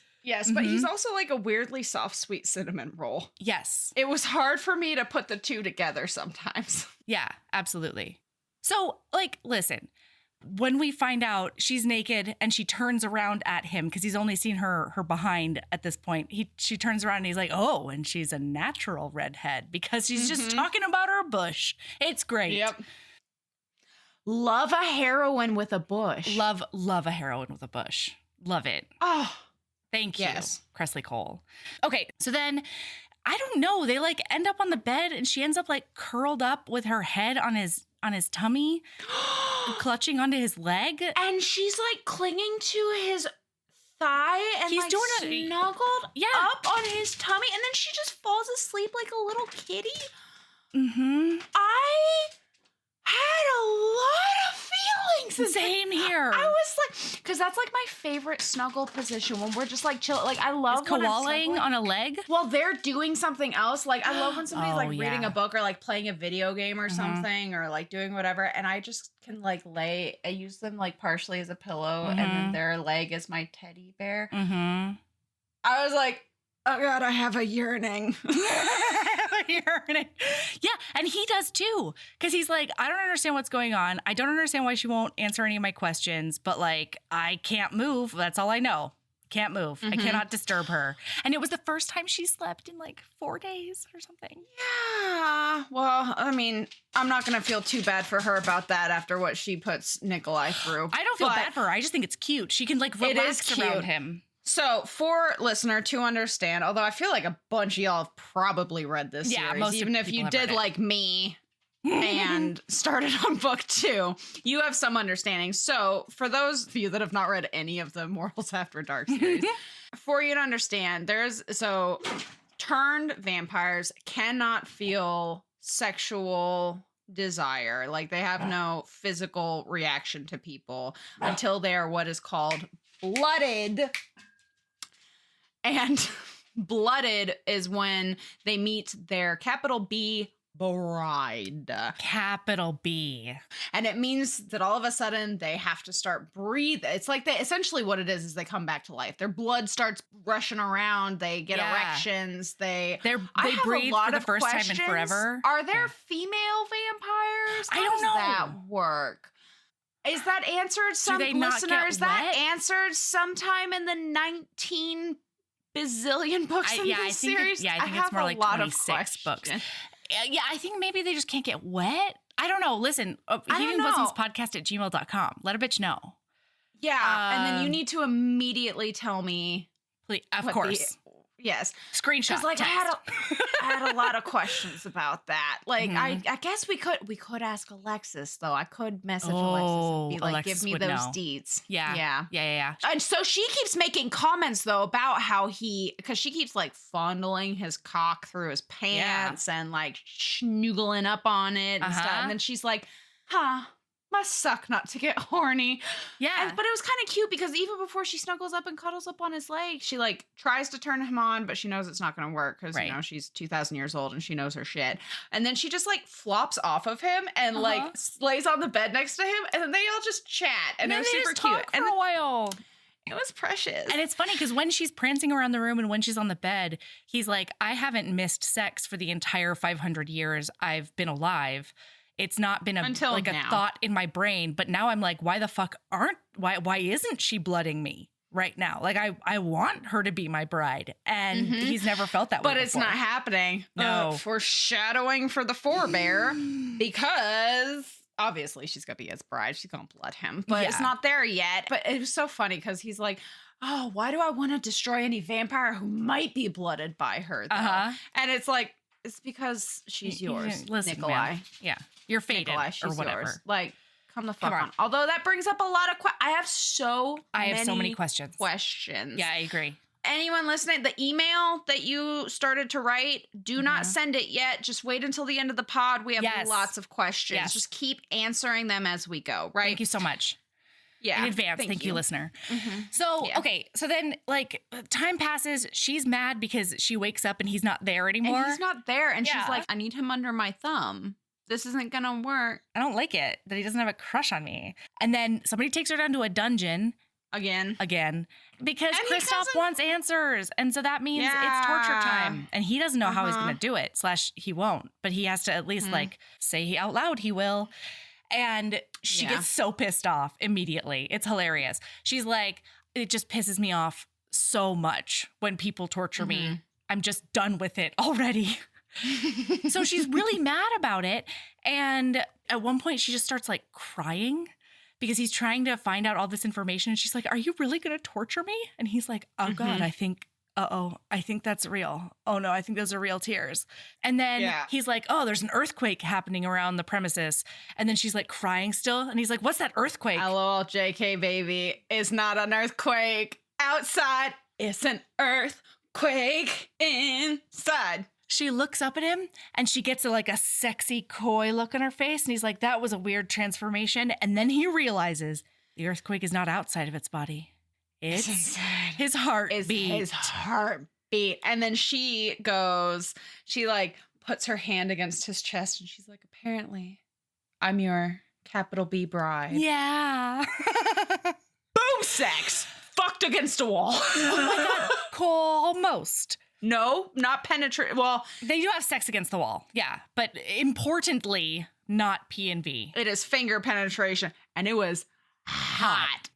but he's also like a weirdly soft, sweet cinnamon roll. Yes. It was hard for me to put the two together sometimes. Yeah, absolutely. So, like, listen, when we find out she's naked and she turns around at him because he's only seen her behind at this point, she turns around and he's like, oh, and she's a natural redhead because she's just talking about her bush. It's great. Yep. Love a heroine with a bush. Love a heroine with a bush. Love it. Oh, thank you, yes. Kresley Cole. Okay, so then I don't know. They like end up on the bed and she ends up like curled up with her head on his tummy, clutching onto his leg. And she's like clinging to his thigh and He's like doing snuggled up on his tummy. And then she just falls asleep like a little kitty. Mm-hmm. I had a lot of feelings. Same here. I was like, because that's like my favorite snuggle position when we're just like chill. Like I love when I'm koalaing snuggling on a leg. while they're doing something else. Like I love when somebody's like reading yeah. a book or like playing a video game or something or like doing whatever, and I just can like I use them like partially as a pillow, and then their leg is my teddy bear. Mm-hmm. I was like, oh God, I have a yearning. Yeah, and he does too. Because he's like, I don't understand what's going on. I don't understand why she won't answer any of my questions, but like, I can't move. That's all I know. Can't move. I cannot disturb her. And it was the first time she slept in like 4 days or something. Yeah. Well, I mean, I'm not going to feel too bad for her about that after what she puts Nikolai through. I don't feel bad for her. I just think it's cute. She can like relax around cute. him. So, for listener to understand, although I feel like a bunch of y'all have probably read this series, most even if you did like me and started on book 2, you have some understanding. So, for those of you that have not read any of the Mortals After Dark series, for you to understand, turned vampires cannot feel sexual desire. Like they have no physical reaction to people until they are what is called blooded. And blooded is when they meet their capital B bride. Capital B. And it means that all of a sudden they have to start breathing. It's like essentially what it is they come back to life. Their blood starts rushing around. They get erections. They breathe for the first time in forever. Are there female vampires? I don't know. How does that work? Is that answered some they not listener? get Is that wet? Answered sometime in the 19 bazillion books in this series? I think it's more like 26 books. Yeah, I think maybe they just can't get wet. I don't know. Listen, heatingbosoms@gmail.com. Let a bitch know. Yeah, and then you need to immediately tell me. Please, of course. Yes. Screenshot. Because like text. I had a lot of questions about that. Like I guess we could ask Alexis though. I could message Alexis and be like, Alexis give me would those know. deets. Yeah. And so she keeps making comments though about how because she keeps like fondling his cock through his pants and like snoogling up on it and stuff. And then she's like, must suck not to get horny. Yeah. But it was kind of cute because even before she snuggles up and cuddles up on his leg, she like tries to turn him on, but she knows it's not going to work because, you know, she's 2,000 years old and she knows her shit. And then she just like flops off of him and like lays on the bed next to him. And then they all just chat and it was super cute. For a while. It was precious. And it's funny because when she's prancing around the room and when she's on the bed, he's like, I haven't missed sex for the entire 500 years I've been alive. It's not been a thought in my brain, but now I'm like, why the fuck why isn't she blooding me right now? Like I want her to be my bride, and he's never felt that way But it's before. not happening. No. Foreshadowing for the forebear because obviously she's gonna be his bride. She's gonna blood him, but it's not there yet. But it was so funny because he's like, oh, why do I want to destroy any vampire who might be blooded by her though? And it's like, it's because she's yours, Listen, Nikolai. man. Yeah. You're fated Nikolai, she's or whatever. yours. Like, come the fuck on. Although that brings up a lot of I have so many questions. Yeah, I agree. Anyone listening, the email that you started to write, do not send it yet. Just wait until the end of the pod. We have lots of questions. Yes. Just keep answering them as we go, right? Thank you so much. Yeah. In advance. Thank you, listener. So, okay. So then, like, time passes. She's mad because she wakes up and he's not there anymore. And he's not there. And she's like, I need him under my thumb. This isn't going to work. I don't like it that he doesn't have a crush on me. And then somebody takes her down to a dungeon. Again. Because Kristoff wants answers. And so that means it's torture time. And he doesn't know how he's going to do it. / he won't. But he has to at least, like, say out loud he will. And she gets so pissed off immediately. It's hilarious. She's like, it just pisses me off so much when people torture me. I'm just done with it already. So she's really mad about it. And at one point she just starts like crying because he's trying to find out all this information. And she's like, are you really going to torture me? And he's like, oh God, I think that's real. Oh no, I think those are real tears. And then he's like, oh, there's an earthquake happening around the premises. And then she's like crying still. And he's like, what's that earthquake? LOL, JK, baby. It's not an earthquake outside. It's an earthquake inside. She looks up at him and she gets like a sexy, coy look on her face. And he's like, that was a weird transformation. And then he realizes the earthquake is not outside of its body. It's his heartbeat. His heartbeat. And then she like puts her hand against his chest and she's like, apparently I'm your capital B bride. Yeah. Boom sex. Fucked against a wall. Oh my God. Almost. No, not penetrate. Well, they do have sex against the wall. Yeah. But importantly, not P and V. It is finger penetration. And it was hot.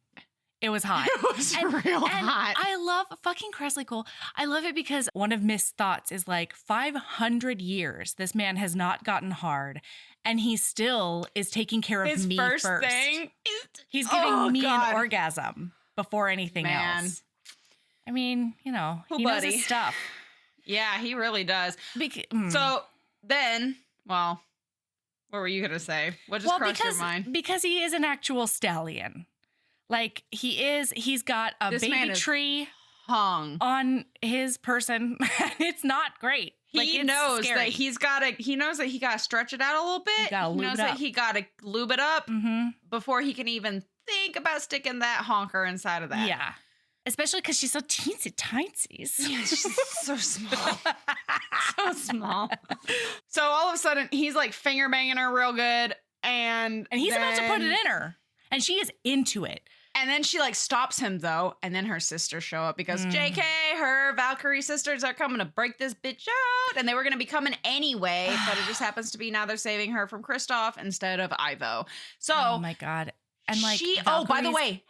It was hot. It was real hot. I love fucking Kresley Cole. I love it because one of Miss thoughts is like 500 years this man has not gotten hard and he still is taking care of me first. Thing He's giving me an orgasm before anything else. I mean, he knows his stuff. Yeah, he really does. So then, well, what were you going to say? What just crossed your mind? Because he is an actual stallion. Like he's got a baby tree hung on his person. It's not great. He knows that he knows that he got to stretch it out a little bit. He knows that he got to lube it up before he can even think about sticking that honker inside of that. Yeah. Especially because she's so teensy-tiny. Yeah, she's so small. So small. So all of a sudden, he's like finger banging her real good. And he's about to put it in her. And she is into it. And then she like stops him though. And then her sisters show up because JK, her Valkyrie sisters are coming to break this bitch out. And they were going to be coming anyway. But it just happens to be now they're saving her from Kristoff instead of Ivo. So. Oh my God. And like, by the way,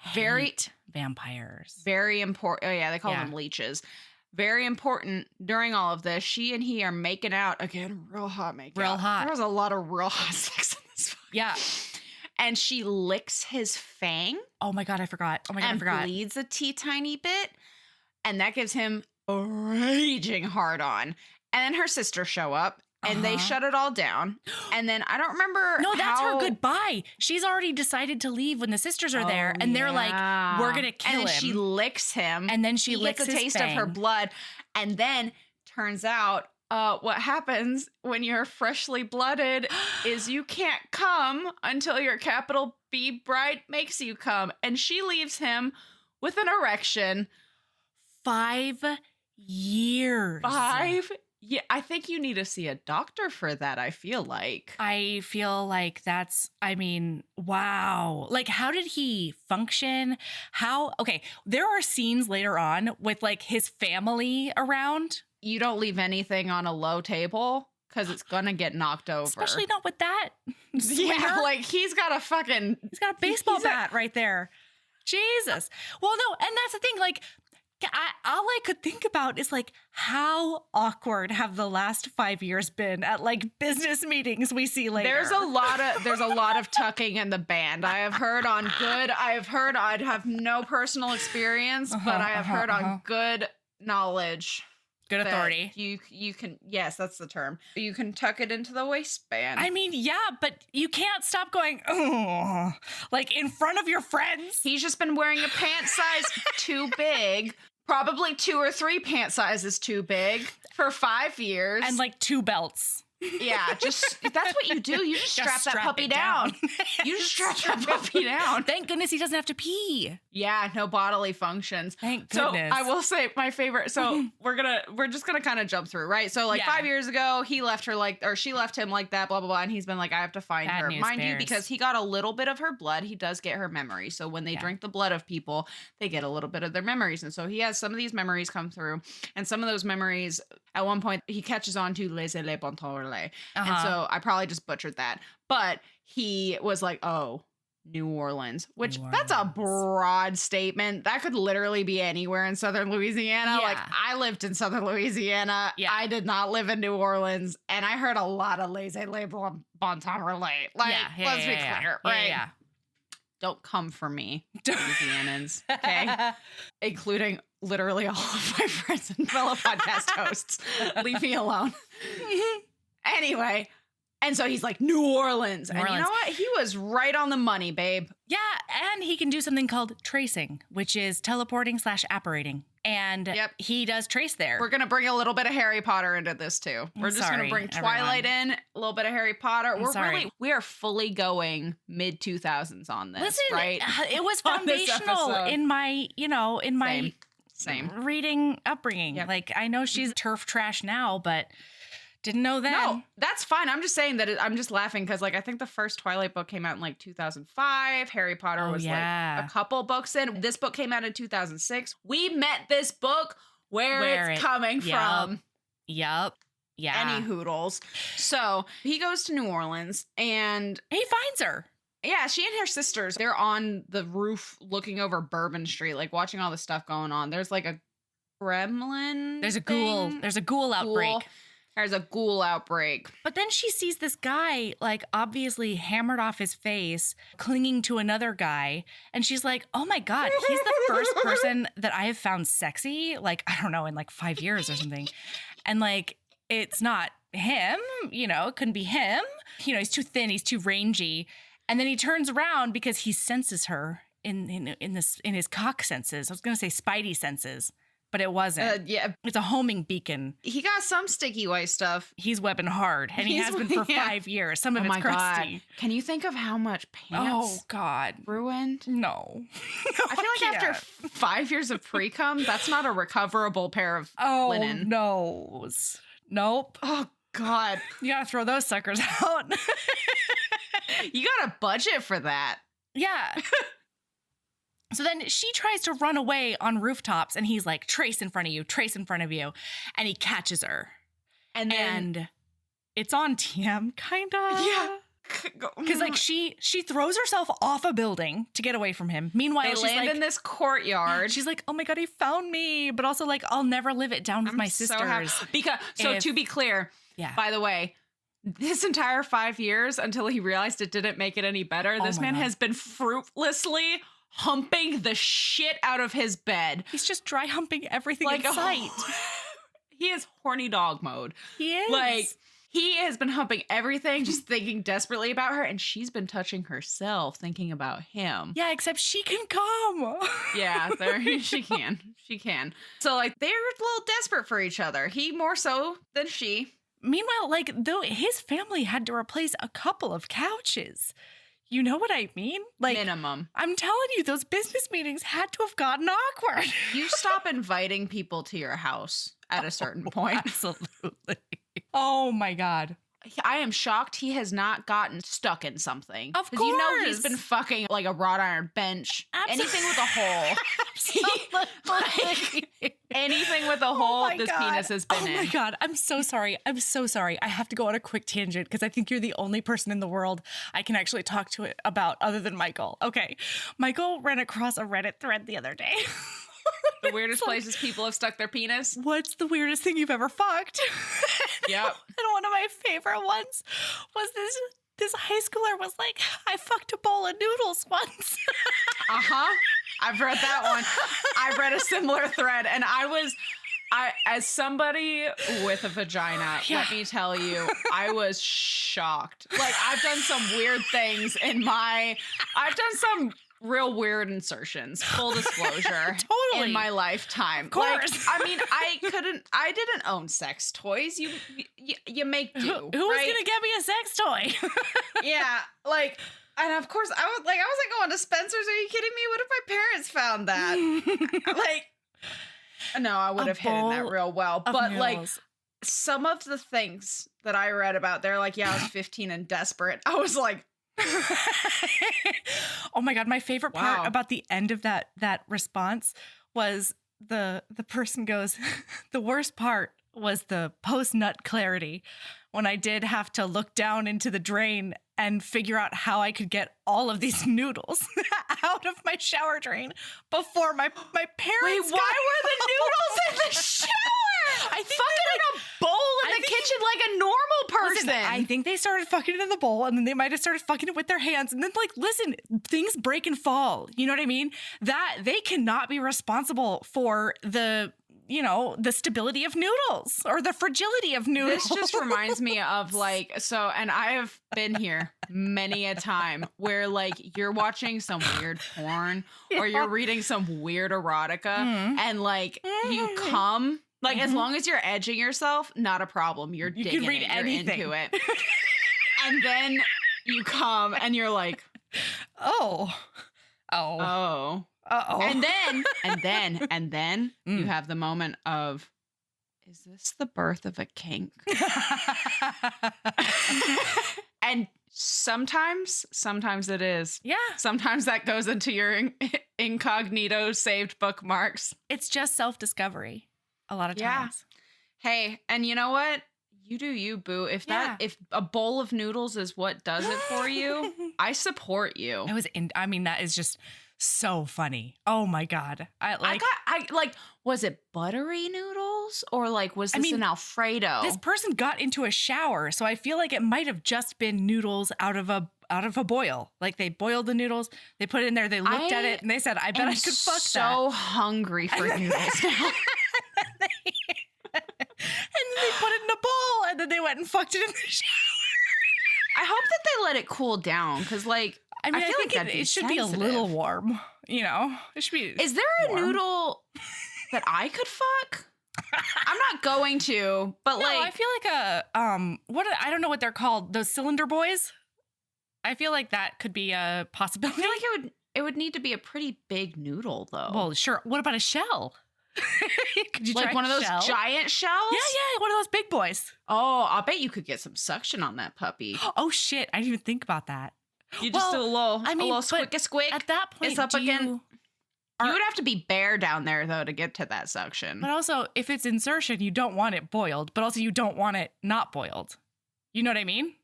vampires. Very important. Oh yeah, they call them leeches. Very important during all of this. She and he are making out again, real hot making out. Hot. There was a lot of real hot sex in this fight. Yeah. And she licks his fang. Oh my God, I forgot. And bleeds a tiny bit. And that gives him a raging hard on. And then her sisters show up. And they shut it all down. And then I don't remember. No, that's her goodbye. She's already decided to leave when the sisters are there. And they're like, we're going to kill him. And then she licks him. And then she licks gets a taste of her blood. And then turns out what happens when you're freshly blooded is you can't come until your capital B bride makes you come. And she leaves him with an erection. 5 years. 5 Yeah, I think you need to see a doctor for that, I feel like. Wow. Like, how did he function? Okay, there are scenes later on with, like, his family around. You don't leave anything on a low table because it's going to get knocked over. Especially not with that. Yeah, like, he's got a baseball bat right there. Jesus. Well, no, and that's the thing, like, all I could think about is like, how awkward have the last 5 years been at like business meetings we see later? There's a lot of tucking in the band. I have no personal experience, but I have heard on good knowledge. Good authority. You can, yes, that's the term. You can tuck it into the waistband. I mean, yeah, but you can't stop going, oh, like in front of your friends. He's just been wearing a pant size too big, probably 2 or 3 pant sizes too big for 5 years. And like 2 belts. Yeah, that's what you do. You just strap that puppy down. You just strap that puppy down. Thank goodness he doesn't have to pee. Yeah, no bodily functions. Thank goodness. So I will say my favorite. So we're just gonna kind of jump through, right? So like 5 years ago, she left him like that, blah blah blah, and he's been like, I have to find her. Mind you, because he got a little bit of her blood, he does get her memory. So when they drink the blood of people, they get a little bit of their memories, and so he has some of these memories come through, and some of those memories, at one point he catches on to les bon temps relais. And so I probably just butchered that. But he was like, oh, New Orleans, which that's a broad statement. That could literally be anywhere in Southern Louisiana. Yeah. Like I lived in Southern Louisiana. Yeah. I did not live in New Orleans. And I heard a lot of les bon temps relais. Like, let's be clear, right? Yeah. Don't come for me, Louisianans, okay? Including literally all of my friends and fellow podcast hosts. Leave me alone. Anyway, and so he's like, New Orleans. And you know what? He was right on the money, babe. Yeah, and he can do something called tracing, which is teleporting / apparating. And he does trace there. We're going to bring a little bit of Harry Potter into this too. We're just going to bring Twilight in, a little bit of Harry Potter. We are fully going mid 2000s on this. Listen, right? It was foundational in my, Same. reading upbringing. Yep. Like I know she's turf trash now, but didn't know that. No, that's fine. I'm just saying that I'm just laughing because like I think the first Twilight book came out in like 2005. Harry Potter was like a couple books in. This book came out in 2006. We met this book where it's coming from. Yep. Yeah. Any hoodles. So he goes to New Orleans and he finds her. Yeah, she and her sisters, they're on the roof looking over Bourbon Street, like watching all the stuff going on. There's like a gremlin. There's a ghoul. There's a ghoul outbreak. There's a ghoul outbreak. But then she sees this guy, like, obviously hammered off his face, clinging to another guy. And she's like, oh my God, he's the first person that I have found sexy, like, I don't know, in like 5 years or something. And like, it's not him, it couldn't be him. He's too thin, he's too rangy. And then he turns around because he senses her in his cock senses. I was going to say spidey senses. But it wasn't. It's a homing beacon. He got some sticky white stuff. He's webbing hard, and he has been for 5 years. Some of it's crusty. God. Can you think of how much pants ruined? No. I feel like after 5 years of pre-cum, that's not a recoverable pair of linen. Oh, nope. Oh, God. You gotta throw those suckers out. You gotta budget for that. Yeah. So then she tries to run away on rooftops and he's like, trace in front of you, trace in front of you. And he catches her. And it's on TM, kind of. Yeah. Because like she throws herself off a building to get away from him. Meanwhile, she's land in this courtyard. She's like, oh my God, he found me. But also like, I'll never live it down with my sisters. To be clear, by the way, this entire 5 years until he realized it didn't make it any better, this man has been fruitlessly humping the shit out of his bed. He's just dry humping everything in sight. He is horny dog mode. He is. Like, he has been humping everything, just thinking desperately about her, and she's been touching herself, thinking about him. Yeah, except she can come. Yeah, she can. She can. So, like, they're a little desperate for each other. He more so than she. Meanwhile, like, though his family had to replace a couple of couches. You know what I mean? Like, minimum. I'm telling you, those business meetings had to have gotten awkward. You stop inviting people to your house at a certain point. Absolutely. Oh my God. I am shocked he has not gotten stuck in something. Of course. You know he's been fucking like a wrought iron bench. Absolutely. Anything with a hole. Anything with a hole, this penis has been in. Oh my God. I'm so sorry. I'm so sorry. I have to go on a quick tangent because I think you're the only person in the world I can actually talk to it about other than Michael. Okay. Michael ran across a Reddit thread the other day. The weirdest places people have stuck their penis. What's the weirdest thing you've ever fucked? Yep. And one of my favorite ones was this high schooler was like, I fucked a bowl of noodles once. Uh-huh. I've read that one. I've read a similar thread, and I as somebody with a vagina, let me tell you, I was shocked. Like, I've done some weird things I've done some real weird insertions, full disclosure. Totally. In my lifetime. Of course. Like, I mean, I didn't own sex toys. You make do. Who was gonna get me a sex toy? Yeah, like, and of course I wasn't going to Spencer's. Are you kidding me? What if my parents found that? Like, no, I would have hidden that real well. But noodles. Like, some of the things that I read about, they're like, yeah, I was 15 and desperate. I was like, oh my God, my favorite part about the end of that response was the person goes, the worst part was the post-nut clarity when I did have to look down into the drain and figure out how I could get all of these noodles out of my shower drain before my parents. Wait, why were the noodles in the shower? I think fucking in a bowl in the kitchen like a normal person. Listen, I think they started fucking it in the bowl, and then they might have started fucking it with their hands. And then, like, listen, things break and fall. You know what I mean? That they cannot be responsible for the stability of noodles or the fragility of noodles. This just reminds me of and I have been here many a time where like you're watching some weird porn or you're reading some weird erotica and like you come. Like, as long as you're edging yourself, not a problem. You digging can read it. anything. You're into it. And then you come and you're like, oh. Uh-oh. And then you have the moment of, is this the birth of a kink? And sometimes it is. Yeah. Sometimes that goes into your incognito saved bookmarks. It's just self-discovery. A lot of Yeah. times. Hey, and you know what? You do you, boo. If a bowl of noodles is what does it for you, I support you. That is just so funny. Oh my God. Was it buttery noodles or like was this an Alfredo? This person got into a shower, so I feel like it might have just been noodles out of a boil. Like they boiled the noodles, they put it in there, they looked at it, and they said, "I bet I could fuck that." So hungry for noodles now. And then they put it in a bowl, and then they went and fucked it in the shower. I hope that they let it cool down because, like, I feel think like it should be a little warm. You know, it should be. Is there a noodle that I could fuck? I'm not going to, but I feel like I don't know what they're called. Those cylinder boys. I feel like that could be a possibility. I feel like it would need to be a pretty big noodle, though. Well, sure. What about a shell? Could you like one of those giant shells? Yeah, one of those big boys. Oh, I'll bet you could get some suction on that puppy. Oh shit, I didn't even think about that. You just do a little squick. At that point, it's up again. You would have to be bare down there though to get to that suction. But also, if it's insertion, you don't want it boiled, but also you don't want it not boiled. You know what I mean?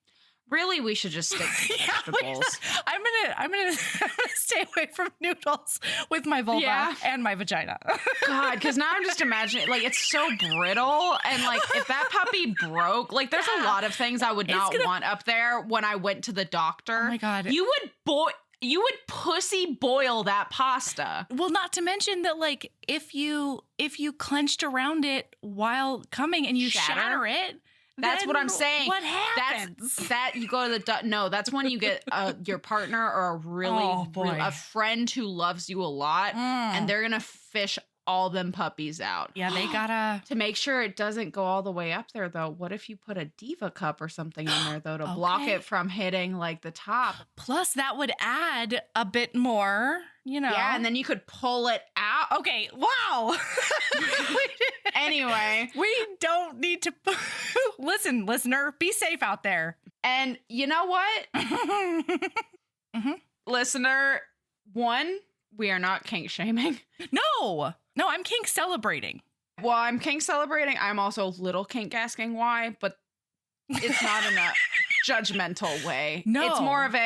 Really, we should just stick to vegetables. I'm gonna stay away from noodles with my vulva and my vagina. God, because now I'm just imagining, like, it's so brittle, and like if that puppy broke, like, there's a lot of things I would not want up there when I went to the doctor. Oh my God, you would pussy boil that pasta. Well, not to mention that, like, if you clenched around it while coming and you shatter it. That's what I'm saying. What happens? That's you go to the that's when you get your partner or a friend who loves you a lot, and they're gonna fish all them puppies out. Yeah, they gotta to make sure it doesn't go all the way up there though. What if you put a diva cup or something in there though to block it from hitting like the top? Plus, that would add a bit more. You know. Yeah, and then you could pull it out. Okay, wow. Anyway. We don't need to... Listen, listener, be safe out there. And you know what? Listener, one, we are not kink shaming. No, I'm kink celebrating. Well, I'm kink celebrating. I'm also little kink asking why, but it's not in a judgmental way. No. It's more of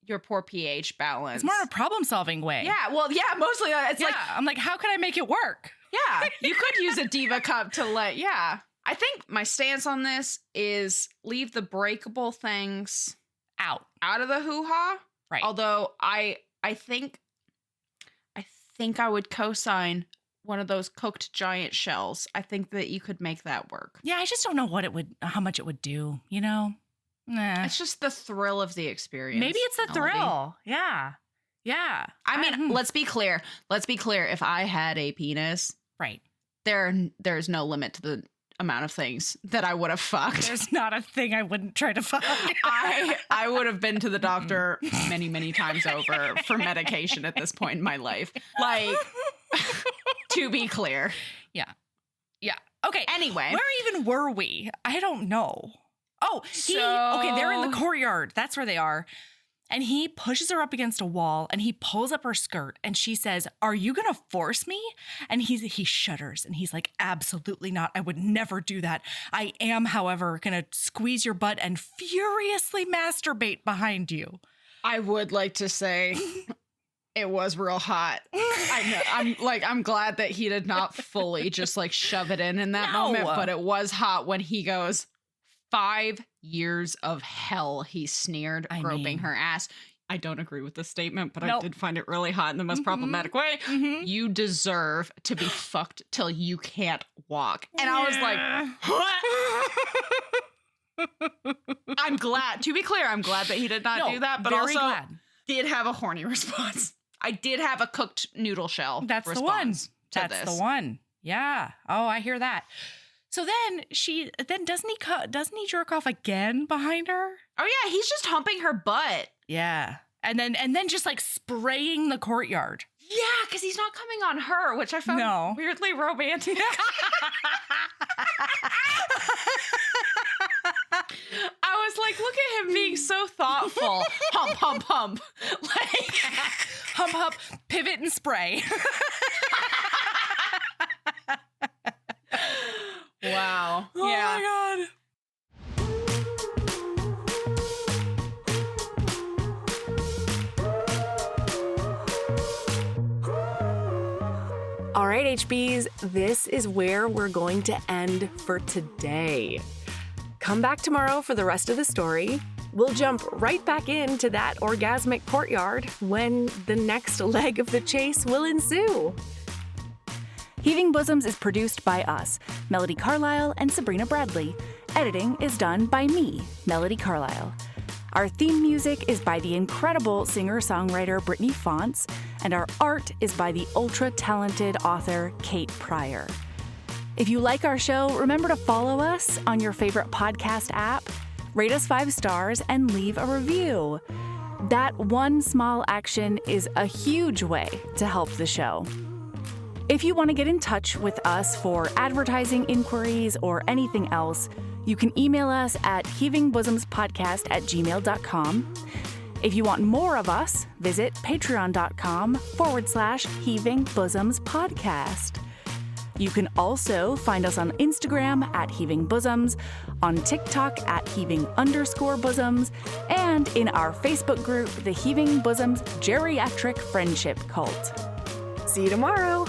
your poor pH balance. It's more of a problem-solving way. Yeah, well, yeah, mostly it's like... I'm like, how can I make it work? Yeah, you could use a diva cup to I think my stance on this is leave the breakable things out of the hoo-ha. Right. Although I think I would co-sign one of those cooked giant shells. I think that you could make that work. Yeah, I just don't know how much it would do, you know? Nah. It's just the thrill of the experience. Maybe it's the thrill. Yeah. Yeah. I mean, let's be clear. If I had a penis, right, there's no limit to the amount of things that I would have fucked. There's not a thing I wouldn't try to fuck. I would have been to the doctor many, many times over for medication at this point in my life. Like, to be clear. Yeah. Yeah. Okay. Anyway. Where even were we? I don't know. Oh, they're in the courtyard. That's where they are. And he pushes her up against a wall and he pulls up her skirt and she says, "Are you going to force me?" And he shudders and he's like, "Absolutely not. I would never do that. I am, however, going to squeeze your butt and furiously masturbate behind you." I would like to say it was real hot. I know. I'm glad that he did not fully just like shove it in that moment, but it was hot when he goes, 5 years of hell, he sneered, groping her ass. I don't agree with this statement, but I did find it really hot in the most problematic way. You deserve to be fucked till you can't walk. And I was like, what? I'm glad. To be clear, I'm glad that he did not do that, but also did have a horny response. I did have a cooked noodle shell. That's the one. That's the one. Yeah. Oh, I hear that. So then doesn't he jerk off again behind her? Oh yeah, he's just humping her butt. Yeah. And then just like spraying the courtyard. Yeah, because he's not coming on her, which I found weirdly romantic. I was like, look at him being so thoughtful. Hump, hump, hump. Like hump, hump, pivot and spray. Wow. Oh my God. All right, HBs, this is where we're going to end for today. Come back tomorrow for the rest of the story. We'll jump right back into that orgasmic courtyard when the next leg of the chase will ensue. Heaving Bosoms is produced by us, Melody Carlisle and Sabrina Bradley. Editing is done by me, Melody Carlisle. Our theme music is by the incredible singer-songwriter Brittany Fonts, and our art is by the ultra-talented author Kate Pryor. If you like our show, remember to follow us on your favorite podcast app, rate us 5 stars, and leave a review. That one small action is a huge way to help the show. If you want to get in touch with us for advertising inquiries or anything else, you can email us at heavingbosomspodcast@gmail.com. If you want more of us, visit patreon.com/heavingbosomspodcast. You can also find us on Instagram at Heaving Bosoms, on TikTok at Heaving_Bosoms, and in our Facebook group, the Heaving Bosoms Geriatric Friendship Cult. See you tomorrow.